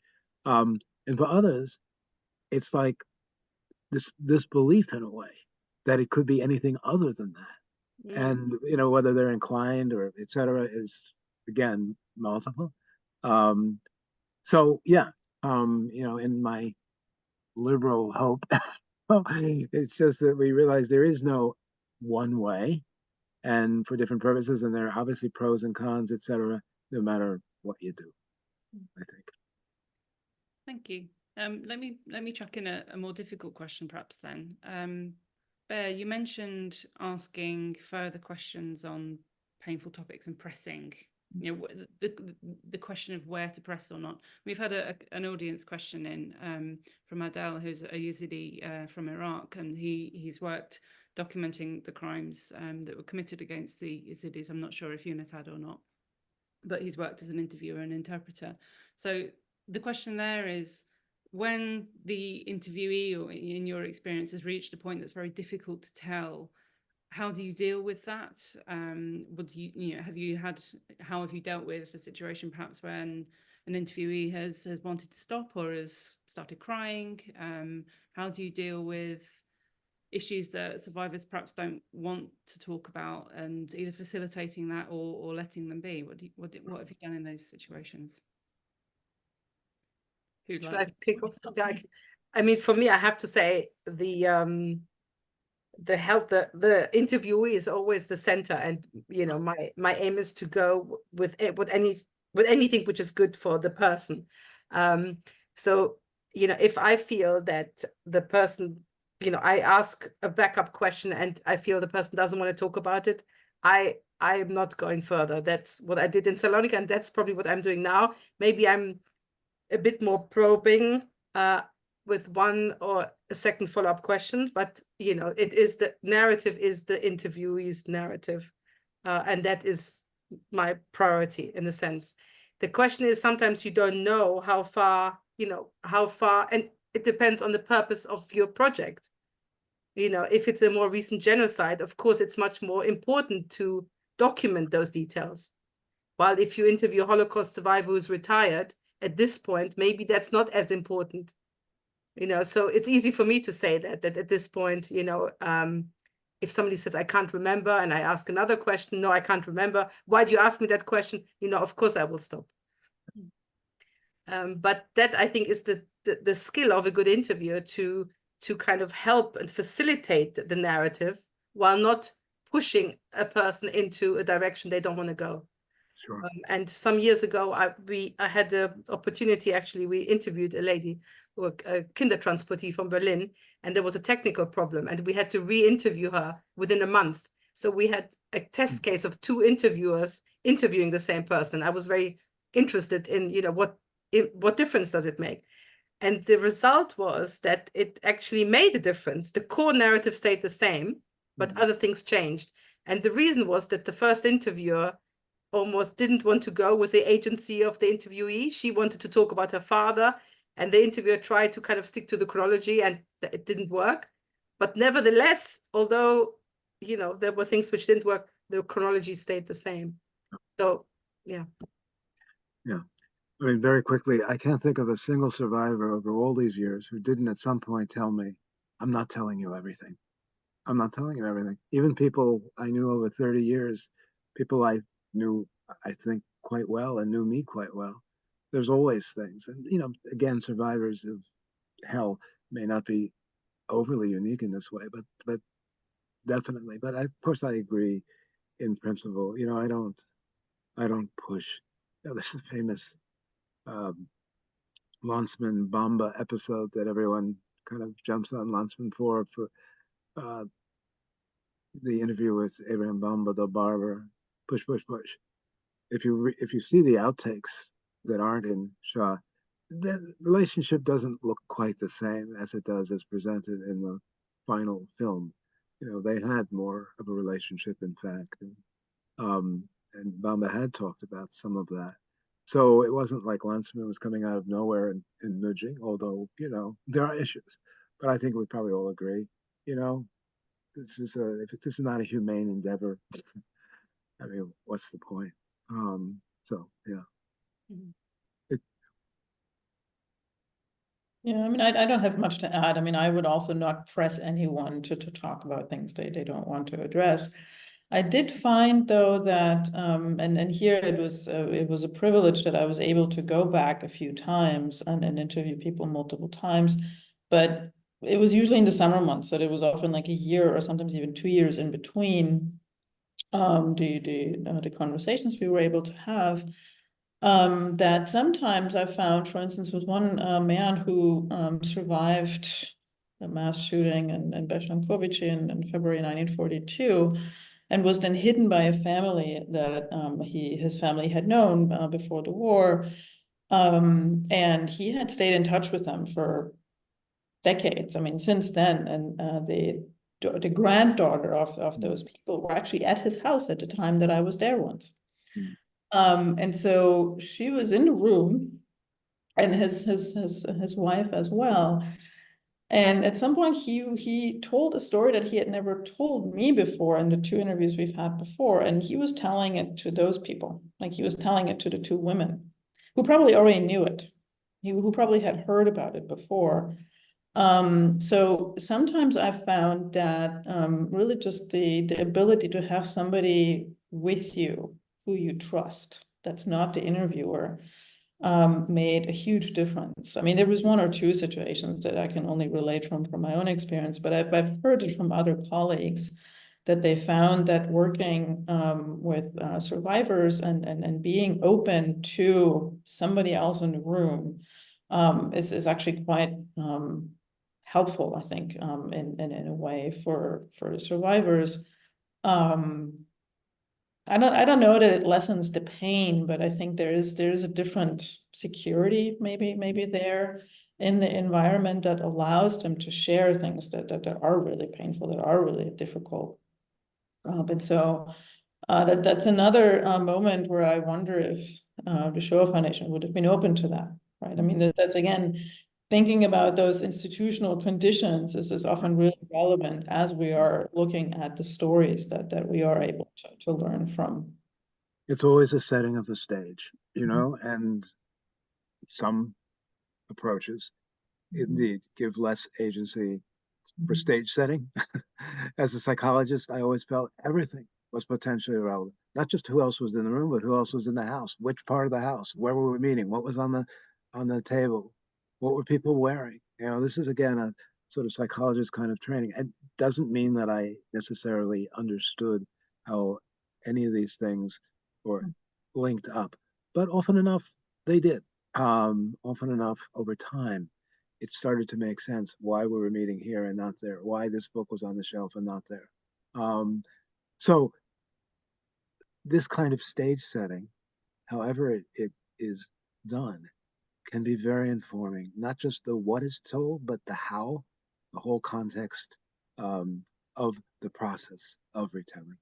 And for others, it's like this belief in a way that it could be anything other than that. And you know, whether they're inclined or et cetera is again multiple. So yeah, you know, in my liberal hope, it's just that we realize there is no one way, and for different purposes, and there are obviously pros and cons, et cetera, no matter what you do, I think. Thank you. Let me chuck in a more difficult question perhaps then. Bear, you mentioned asking further questions on painful topics and pressing, you know, the question of where to press or not. We've had an audience question in from Adel, who's a Yazidi from Iraq, and he's worked documenting the crimes that were committed against the Yazidis. I'm not sure if Yunus had or not, but he's worked as an interviewer and interpreter. So the question there is, when the interviewee, or in your experience, has reached a point that's very difficult to tell, how do you deal with that? Would you know, how have you dealt with the situation perhaps when an interviewee has wanted to stop or has started crying? How do you deal with issues that survivors perhaps don't want to talk about, and either facilitating that or letting them be? What have you done in those situations? Who'd Should like I kick off? I mean, for me, I have to say the interviewee is always the center, and you know, my aim is to go with anything which is good for the person. So you know, if I feel that the person, you know, I ask a backup question and I feel the person doesn't want to talk about it, I am not going further. That's what I did in Salonika, and that's probably what I'm doing now. Maybe I'm a bit more probing with one or a second follow-up question, but you know, the narrative is the interviewee's narrative, and that is my priority in a sense. The question is, sometimes you don't know how far, and it depends on the purpose of your project. You know, if it's a more recent genocide, of course, it's much more important to document those details. While if you interview a Holocaust survivor who's retired, at this point, maybe that's not as important. So it's easy for me to say that at this point, if somebody says, I can't remember, and I ask another question, no, I can't remember. Why do you ask me that question? Of course I will stop. But that, I think, is the skill of a good interviewer to kind of help and facilitate the narrative while not pushing a person into a direction they don't want to go. Sure. And some years ago, I had the opportunity, actually, we interviewed a lady, a Kindertransportee from Berlin, and there was a technical problem, and we had to re-interview her within a month. So we had a test case of 2 interviewers interviewing the same person. I was very interested in, what difference does it make? And the result was that it actually made a difference. The core narrative stayed the same, but other things changed. And the reason was that the first interviewer almost didn't want to go with the agency of the interviewee. She wanted to talk about her father, and the interviewer tried to kind of stick to the chronology, and it didn't work. But nevertheless, although, there were things which didn't work, the chronology stayed the same. So, yeah. Yeah. I mean, very quickly, I can't think of a single survivor over all these years who didn't at some point tell me, I'm not telling you everything. I'm not telling you everything. Even people I knew over 30 years, people I knew, I think, quite well and knew me quite well. There's always things. And, again, survivors of hell may not be overly unique in this way, but definitely. But of course, I agree in principle. I don't push. There's a famous Landsman Bamba episode that everyone kind of jumps on Landsman for the interview with Abraham Bamba, the barber. Push, push, push. If you see the outtakes that aren't in Shah, the relationship doesn't look quite the same as it does as presented in the final film. They had more of a relationship, in fact, and Bamba had talked about some of that. So it wasn't like Landsman was coming out of nowhere and nudging, although, there are issues. But I think we probably all agree, this is not a humane endeavor, I mean, what's the point? So yeah. Yeah, I mean, I don't have much to add. I mean, I would also not press anyone to talk about things they don't want to address. I did find, though, that and here it was a privilege that I was able to go back a few times and interview people multiple times, but it was usually in the summer months, that it was often like a year or sometimes even 2 years in between the conversations we were able to have. That sometimes I found, for instance, with one man who survived the mass shooting in Beslankovic in February 1942, and was then hidden by a family that his family had known before the war, and he had stayed in touch with them for decades. I mean, since then, and the granddaughter of those people were actually at his house at the time that I was there once. And so she was in the room, and his wife as well. And at some point he told a story that he had never told me before in the 2 interviews we've had before. And he was telling it to those people, like he was telling it to the 2 women who probably already knew it, who probably had heard about it before. So sometimes I've found that really just the ability to have somebody with you who you trust, that's not the interviewer, made a huge difference. I mean, there was 1 or 2 situations that I can only relate from my own experience, but I've heard it from other colleagues that they found that working with survivors and being open to somebody else in the room is actually quite helpful, I think, in a way for the survivors. I don't know that it lessens the pain, but I think there is a different security maybe there in the environment that allows them to share things that are really painful, that are really difficult. And so that's another moment where I wonder if the Shoah Foundation would have been open to that, right? I mean, that's again, thinking about those institutional conditions is often really relevant as we are looking at the stories that we are able to learn from. It's always a setting of the stage, and some approaches indeed give less agency for stage setting. As a psychologist, I always felt everything was potentially relevant. Not just who else was in the room, but who else was in the house, which part of the house, where were we meeting, what was on the table, what were people wearing. This is again a sort of psychologist kind of training. It doesn't mean that I necessarily understood how any of these things were linked up, but often enough they did. Often enough over time, it started to make sense why we were meeting here and not there, why this book was on the shelf and not there. So this kind of stage setting, however it is done, can be very informing, not just the what is told, but the how, the whole context of the process of retelling.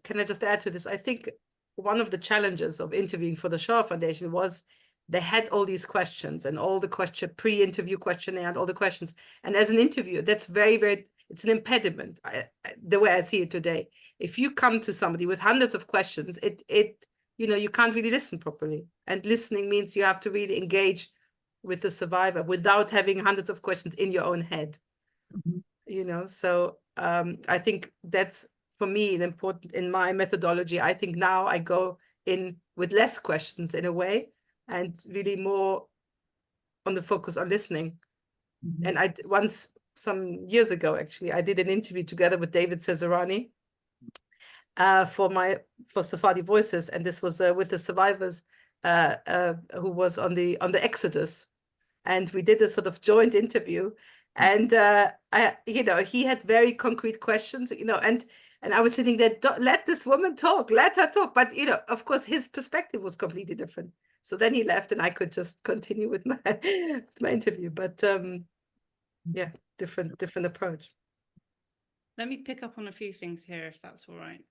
Can I just add to this? I think one of the challenges of interviewing for the Shaw Foundation was they had all these questions and all the pre-interview questionnaire and all the questions. And as an interviewer, that's very, very, it's an impediment, the way I see it today. If you come to somebody with hundreds of questions, you can't really listen properly. And listening means you have to really engage with the survivor without having hundreds of questions in your own head. So I think that's, for me, an important in my methodology. I think now I go in with less questions in a way and really more on the focus on listening. And I once, some years ago, actually, I did an interview together with David Cesarani for Sephardi Voices, and this was with the survivors who was on the Exodus, and we did a sort of joint interview. And he had very concrete questions, and I was sitting there, let this woman talk, let her talk. But of course, his perspective was completely different. So then he left, and I could just continue with my interview. But yeah, different approach. Let me pick up on a few things here, if that's all right.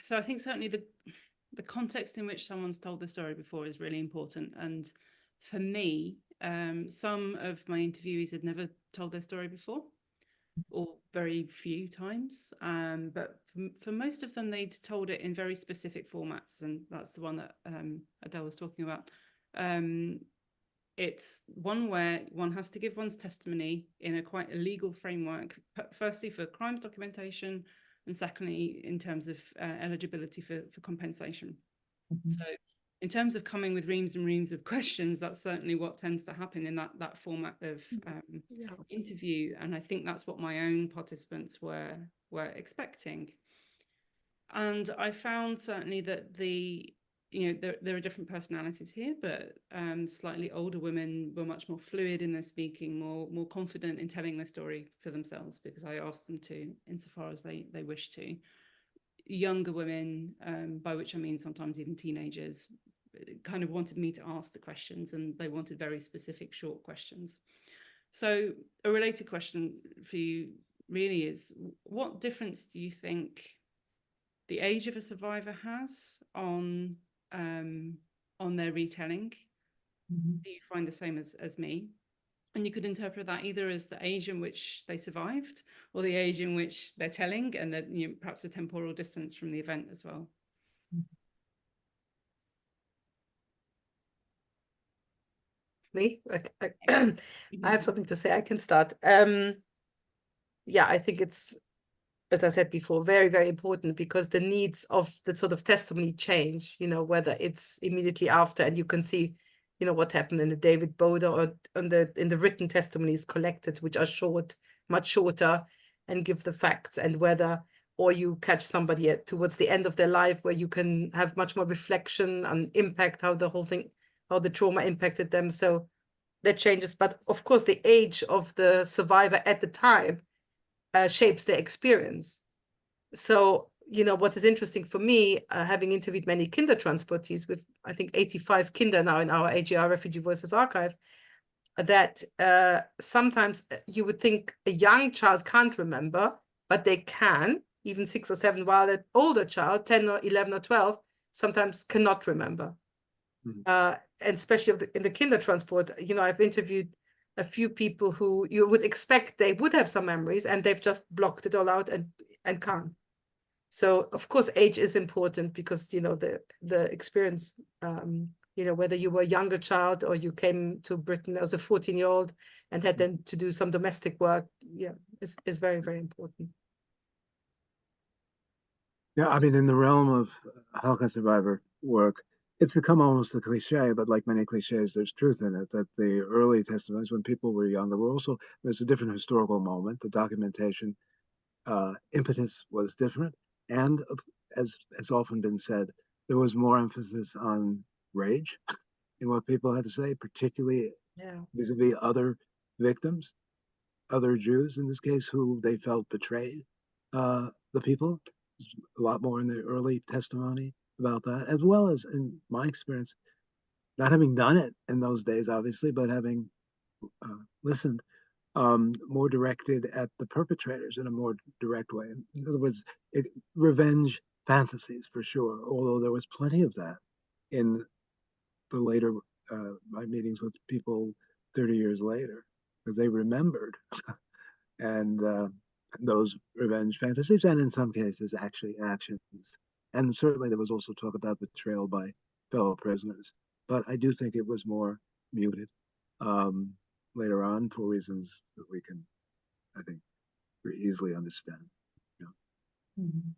So I think certainly the context in which someone's told the story before is really important. And for me, some of my interviewees had never told their story before, or very few times. But for most of them, they'd told it in very specific formats. And that's the one that Adele was talking about. It's one where one has to give one's testimony in a quite a legal framework, firstly for crimes documentation, and secondly, in terms of eligibility for compensation. So in terms of coming with reams and reams of questions, that's certainly what tends to happen in that format of interview. And I think that's what my own participants were expecting. And I found certainly that there are different personalities here, but slightly older women were much more fluid in their speaking, more confident in telling their story for themselves, because I asked them to, insofar as they wish to. Younger women, by which I mean sometimes even teenagers, kind of wanted me to ask the questions, and they wanted very specific, short questions. So a related question for you really is, what difference do you think the age of a survivor has on their retelling? Do you find the same as me? And you could interpret that either as the age in which they survived, or the age in which they're telling, and then perhaps a temporal distance from the event as well. Me? I have something to say. I can start. Yeah, I think it's, as I said before, very, very important, because the needs of the sort of testimony change, whether it's immediately after, and you can see, what happened in the David Boda, or in the written testimonies collected, which are short, much shorter, and give the facts, and whether, or you catch somebody towards the end of their life, where you can have much more reflection on impact, how the trauma impacted them. So that changes. But of course, the age of the survivor at the time shapes their experience. So, what is interesting for me, having interviewed many kinder transportees, with I think 85 kinder now in our AGR Refugee Voices archive, that sometimes you would think a young child can't remember, but they can, even 6 or 7, while an older child, 10 or 11 or 12, sometimes cannot remember. And especially in the kinder transport, I've interviewed a few people who you would expect they would have some memories, and they've just blocked it all out and can't. So of course age is important, because the experience you know, whether you were a younger child or you came to Britain as a 14-year-old and had then to do some domestic work, yeah, is very, very important. Yeah, I mean, in the realm of Holocaust survivor work, it's become almost a cliche, but like many cliches, there's truth in it, that the early testimonies when people were younger were also, there's a different historical moment. The documentation impetus was different. And as has often been said, there was more emphasis on rage in what people had to say, particularly vis-a-vis other victims, other Jews in this case, who they felt betrayed the people. A lot more in the early testimony about that, as well as in my experience, not having done it in those days, obviously, but having listened, more directed at the perpetrators in a more direct way. In other words, revenge fantasies for sure, although there was plenty of that in the later my meetings with people 30 years later, because they remembered and those revenge fantasies, and in some cases, actually actions. And certainly there was also talk about betrayal by fellow prisoners. But I do think it was more muted later on for reasons that we can, I think, pretty easily understand. You know? Mm-hmm.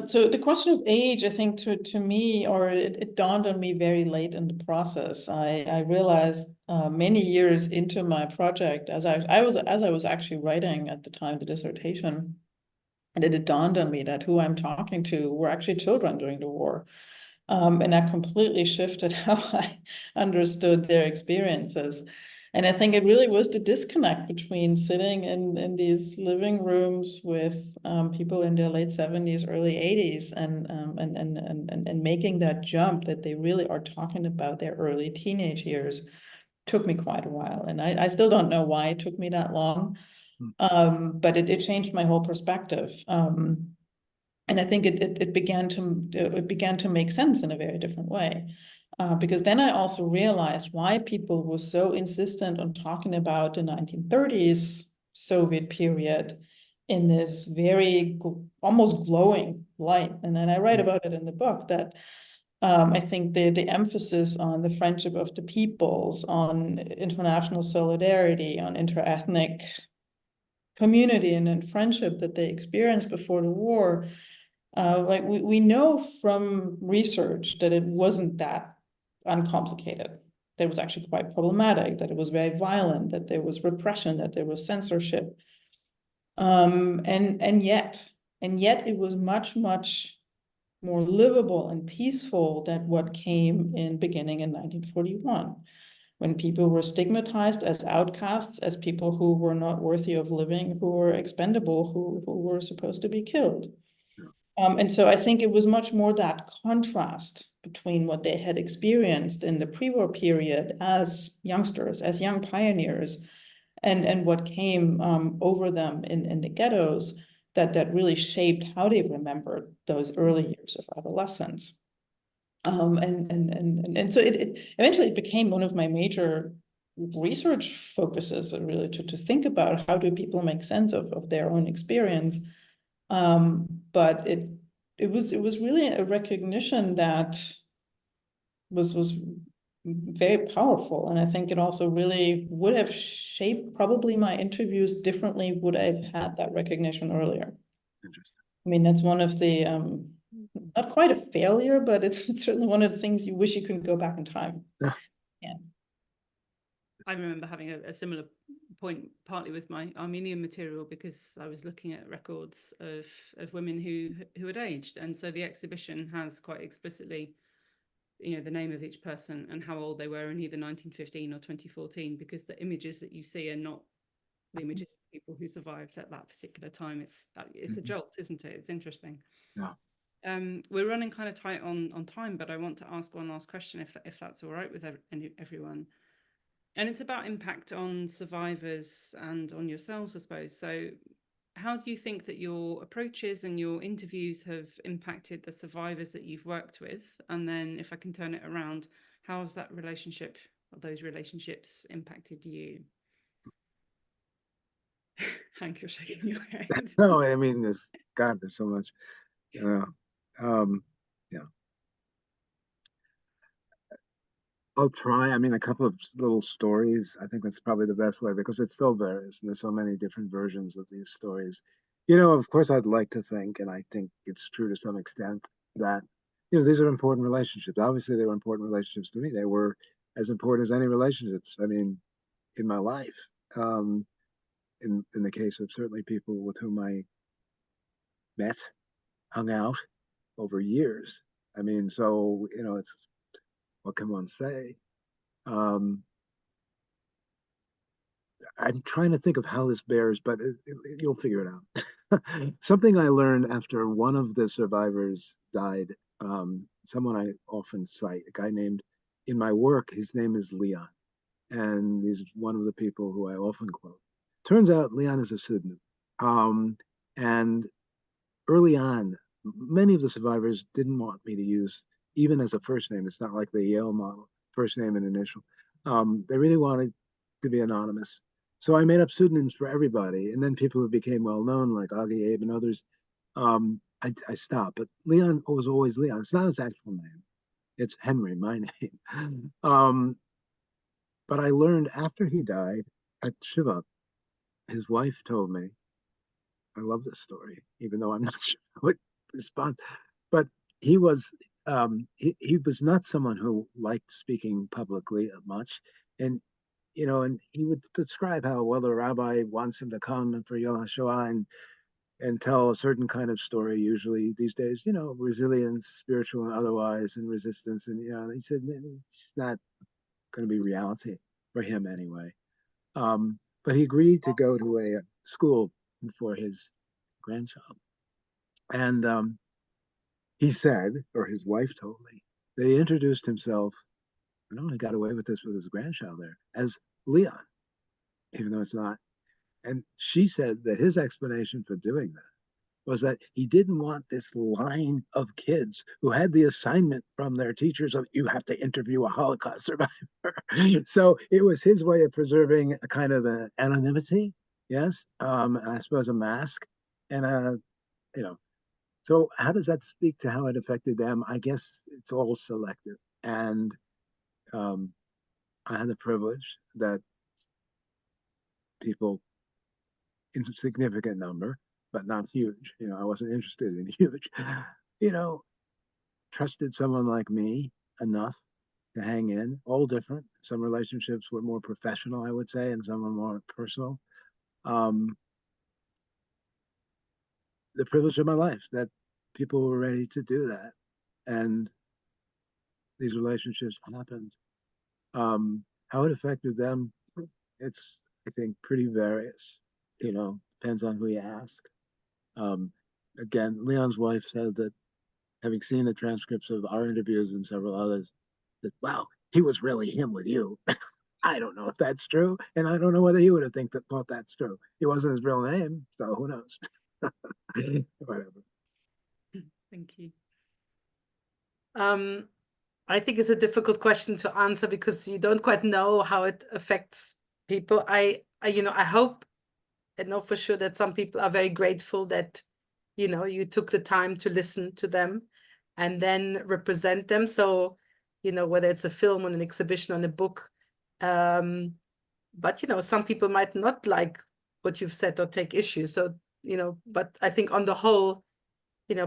So the question of age, I think to me, or it dawned on me very late in the process. I realized many years into my project, as I was actually writing at the time the dissertation, and it dawned on me that who I'm talking to were actually children during the war. And that completely shifted how I understood their experiences. And I think it really was the disconnect between sitting in these living rooms with people in their late 70s, early 80s, and making that jump that they really are talking about their early teenage years took me quite a while. And I still don't know why it took me that long, but it changed my whole perspective. And I think it began to make sense in a very different way. Because then I also realized why people were so insistent on talking about the 1930s Soviet period in this very almost glowing light. And then I write about it in the book that I think the emphasis on the friendship of the peoples, on international solidarity, on interethnic community and friendship that they experienced before the war, like we know from research that it wasn't that uncomplicated. That it was actually quite problematic, that it was very violent, that there was repression, that there was censorship. And yet it was much more livable and peaceful than what came in beginning in 1941, when people were stigmatized as outcasts, as people who were not worthy of living, who were expendable, who were supposed to be killed. And so I think it was much more that contrast between what they had experienced in the pre-war period as youngsters, as young pioneers, and what came over them in the ghettos that really shaped how they remembered those early years of adolescence. And so it eventually became one of my major research focuses, really to think about how do people make sense of their own experience. But it was really a recognition that was very powerful, and I think it also really would have shaped probably my interviews differently would I have had that recognition earlier. Interesting. I mean, that's one of the not quite a failure, but it's certainly one of the things you wish you could go back in time. Yeah. Yeah. I remember having a similar point, partly with my Armenian material, because I was looking at records of women who had aged, and so the exhibition has quite explicitly, you know, the name of each person and how old they were in either 1915 or 2014, because the images that you see are not the images of people who survived at that particular time. It's a jolt, isn't it? It's interesting. Yeah. We're running kind of tight on time, but I want to ask one last question, if that's all right with everyone. And it's about impact on survivors and on yourselves, I suppose. So how do you think that your approaches and your interviews have impacted the survivors that you've worked with? And then if I can turn it around, how has that relationship or those relationships impacted you? Hank, you're shaking your head. No, I mean, there's so much, you know, yeah. I'll try. I mean, a couple of little stories. I think that's probably the best way because it still varies, and there's so many different versions of these stories. Of course, I'd like to think, and I think it's true to some extent, that these are important relationships. Obviously, they were important relationships to me. They were as important as any relationships. I mean, in my life. Um, in the case of certainly people with whom I met, hung out over years. I mean, so it's what can one say? Um, I'm trying to think of how this bears, but you'll figure it out. Something I learned after one of the survivors died, someone I often cite, a guy named, in my work, his name is Leon. And he's one of the people who I often quote. Turns out Leon is a pseudonym. And early on, many of the survivors didn't want me to use even as a first name. It's not like the Yale model, first name and initial. They really wanted to be anonymous. So I made up pseudonyms for everybody. And then people who became well known, like Augie Abe and others, I stopped. But Leon was always Leon. It's not his actual name. It's Henry, my name. But I learned after he died at Shiva, his wife told me, I love this story, even though I'm not sure how it responds. But he was he was not someone who liked speaking publicly much, and and he would describe how well the rabbi wants him to come for Yom HaShoah and tell a certain kind of story. Usually these days, resilience, spiritual and otherwise, and resistance. And he said it's not going to be reality for him anyway. But he agreed to go to a school for his grandchild. And he said, or his wife told me, that he introduced himself, I know he got away with this with his grandchild there, as Leon, even though it's not. And she said that his explanation for doing that was that he didn't want this line of kids who had the assignment from their teachers of you have to interview a Holocaust survivor. So it was his way of preserving a kind of anonymity, yes, I suppose a mask, and so how does that speak to how it affected them? I guess it's all selective, and um, I had the privilege that people in significant number, but not huge. I wasn't interested in huge. You know, trusted someone like me enough to hang in. All different. Some relationships were more professional, I would say, and some were more personal. Um, the privilege of my life that people were ready to do that, and these relationships happened. How it affected them, it's I think pretty various. Depends on who you ask. Um, Again, Leon's wife said that having seen the transcripts of our interviews and several others, that wow, he was really him with you. I don't know if that's true, and I don't know whether he would have thought that's true. It wasn't his real name, so who knows? Whatever. Thank you. I think it's a difficult question to answer because you don't quite know how it affects people. I hope and know for sure that some people are very grateful that, you took the time to listen to them and then represent them. So, whether it's a film or an exhibition or a book. But, some people might not like what you've said or take issue. So, but I think on the whole,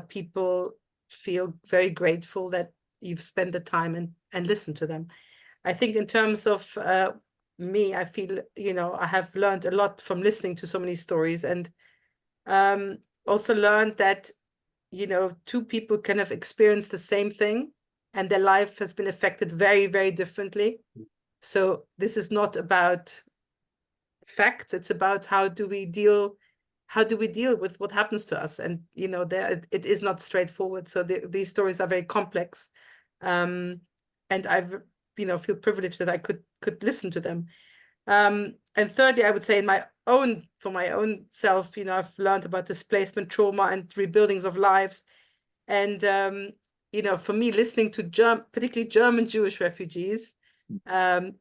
people feel very grateful that you've spent the time and listened to them. I think in terms of me, I feel, I have learned a lot from listening to so many stories, and also learned that, two people can have experienced the same thing and their life has been affected very, very differently. So this is not about facts. It's about how do we deal with what happens to us. And, it is not straightforward. So these stories are very complex. And I've, feel privileged that I could listen to them. And thirdly, I would say for my own self, I've learned about displacement, trauma, and rebuildings of lives. And, for me, listening to particularly German Jewish refugees, I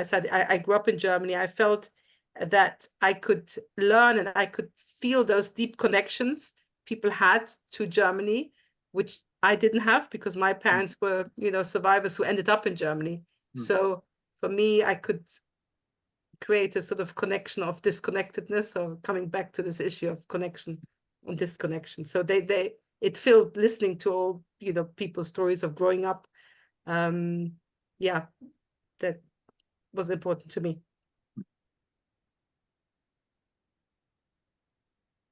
said I grew up in Germany. I felt that I could learn and I could feel those deep connections people had to Germany, which I didn't have because my parents were, survivors who ended up in Germany. So for me, I could create a sort of connection of disconnectedness, or coming back to this issue of connection and disconnection. So it felt, listening to all, people's stories of growing up. Yeah, that was important to me.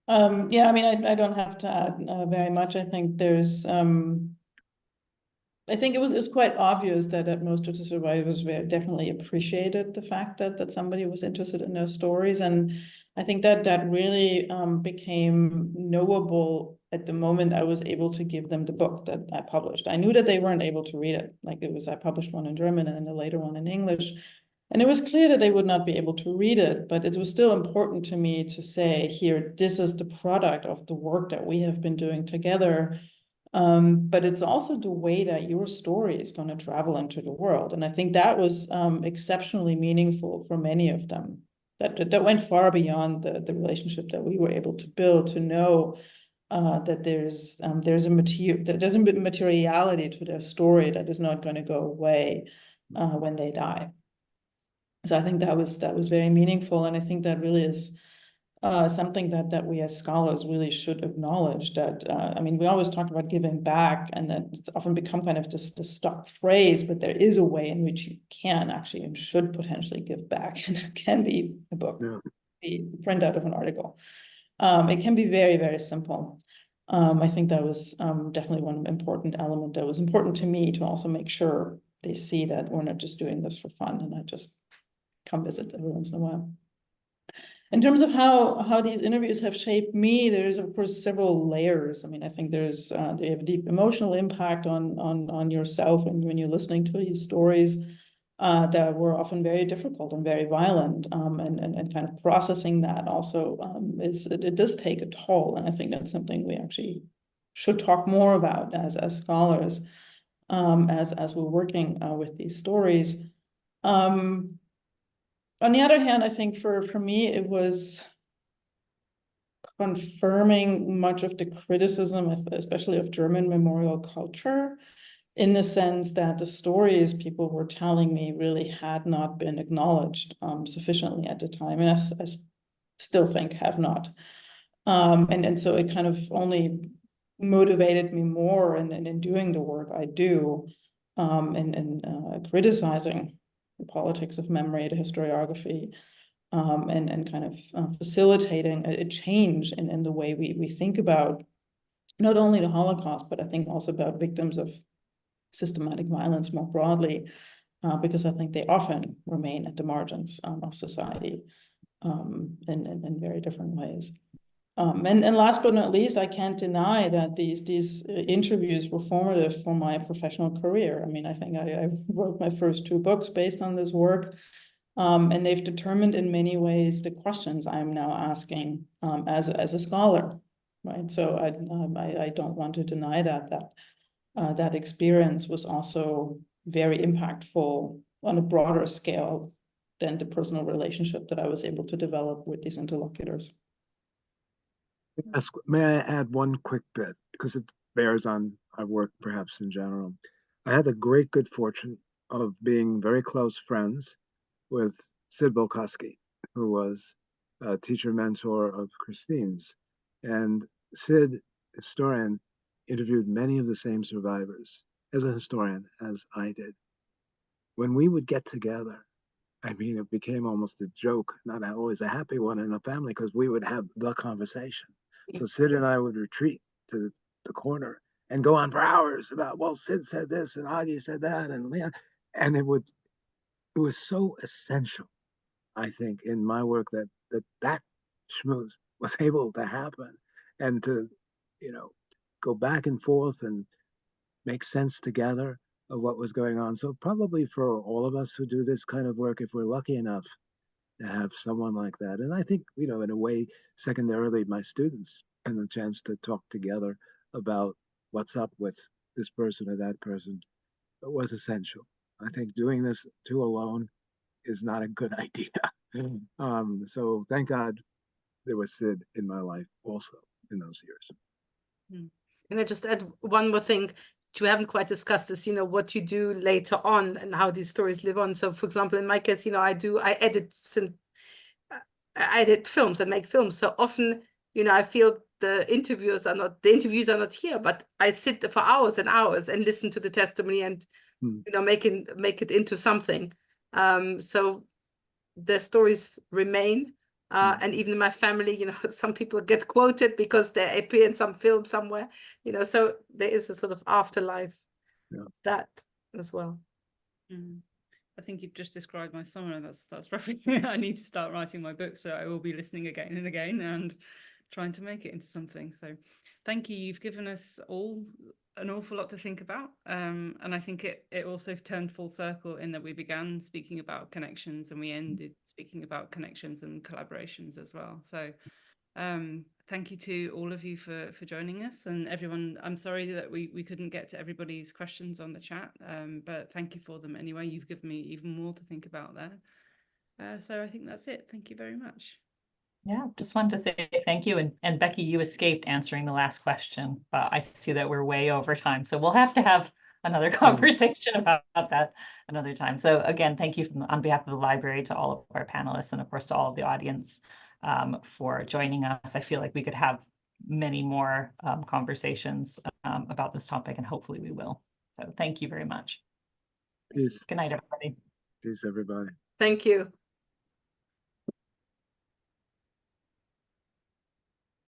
Yeah, I mean, I don't have to add very much. I think there's, I think it's quite obvious that most of the survivors definitely appreciated the fact that somebody was interested in their stories. And I think that really became knowable at the moment I was able to give them the book that I published. I knew that they weren't able to read it. Like I published one in German and then the later one in English. And it was clear that they would not be able to read it, but it was still important to me to say, here, this is the product of the work that we have been doing together. But it's also the way that your story is going to travel into the world. And I think that was exceptionally meaningful for many of them. That went far beyond the relationship that we were able to build, to know that there's a materiality to their story that is not going to go away when they die. So I think that was very meaningful, and I think that really is something that we as scholars really should acknowledge. That I mean, we always talk about giving back, and that it's often become kind of just the stock phrase, but there is a way in which you can actually and should potentially give back, and it can be a book, be a printout of an article. It can be very, very simple. I think that was definitely one important element that was important to me, to also make sure they see that we're not just doing this for fun and not just come visit every once in a while. In terms of how these interviews have shaped me, there's of course several layers. I mean, I think they have a deep emotional impact on yourself when you're listening to these stories that were often very difficult and very violent, and kind of processing that also it does take a toll, and I think that's something we actually should talk more about as scholars, as we're working with these stories. On the other hand, I think for me, it was confirming much of the criticism, especially of German memorial culture, in the sense that the stories people were telling me really had not been acknowledged sufficiently at the time, and I still think have not. And so it kind of only motivated me more in doing the work I do, and criticizing the politics of memory, the historiography, and kind of facilitating a change in the way we think about not only the Holocaust, but I think also about victims of systematic violence more broadly, because I think they often remain at the margins of society in very different ways. And last but not least, I can't deny that these interviews were formative for my professional career. I mean, I think I wrote my first 2 books based on this work, and they've determined in many ways the questions I'm now asking as a scholar, right? So I don't want to deny that experience was also very impactful on a broader scale than the personal relationship that I was able to develop with these interlocutors. May I add one quick bit, because it bears on our work perhaps in general. I had the great good fortune of being very close friends with Sid Volkowski, who was a teacher mentor of Christine's. And Sid, historian, interviewed many of the same survivors as a historian as I did. When we would get together, I mean, it became almost a joke, not always a happy one in a family, because we would have the conversation. So Sid and I would retreat to the corner and go on for hours about, well, Sid said this and Agi said that, and Leon, and it was so essential, I think, in my work that schmooze was able to happen, and to, go back and forth and make sense together of what was going on. So probably for all of us who do this kind of work, if we're lucky enough to have someone like that, and I think, in a way, secondarily, my students, and the chance to talk together about what's up with this person or that person, it was essential. I think doing this too alone is not a good idea. So thank God there was Sid in my life also in those years. Can I just add one more thing? which we haven't quite discussed, is, what you do later on and how these stories live on. So, for example, in my case, I edit films and make films. So often, I feel the interviews are not here, but I sit for hours and hours and listen to the testimony and, make it into something. So the stories remain. And even in my family, some people get quoted because they appear in some film somewhere, so there is a sort of afterlife that as well. I think you've just described my summer. That's roughly I need to start writing my book, so I will be listening again and again and trying to make it into something. So thank you. You've given us all an awful lot to think about. And I think it also turned full circle in that we began speaking about connections and we ended speaking about connections and collaborations as well. So thank you to all of you for joining us, and everyone. I'm sorry that we couldn't get to everybody's questions on the chat, but thank you for them anyway. You've given me even more to think about there. So I think that's it. Thank you very much. Yeah, just wanted to say thank you. And Becky, you escaped answering the last question, but I see that we're way over time. So we'll have to have another conversation about that another time. So again, thank you on behalf of the library to all of our panelists and of course to all of the audience for joining us. I feel like we could have many more conversations about this topic, and hopefully we will. So thank you very much. Peace. Good night, everybody. Peace, everybody. Thank you.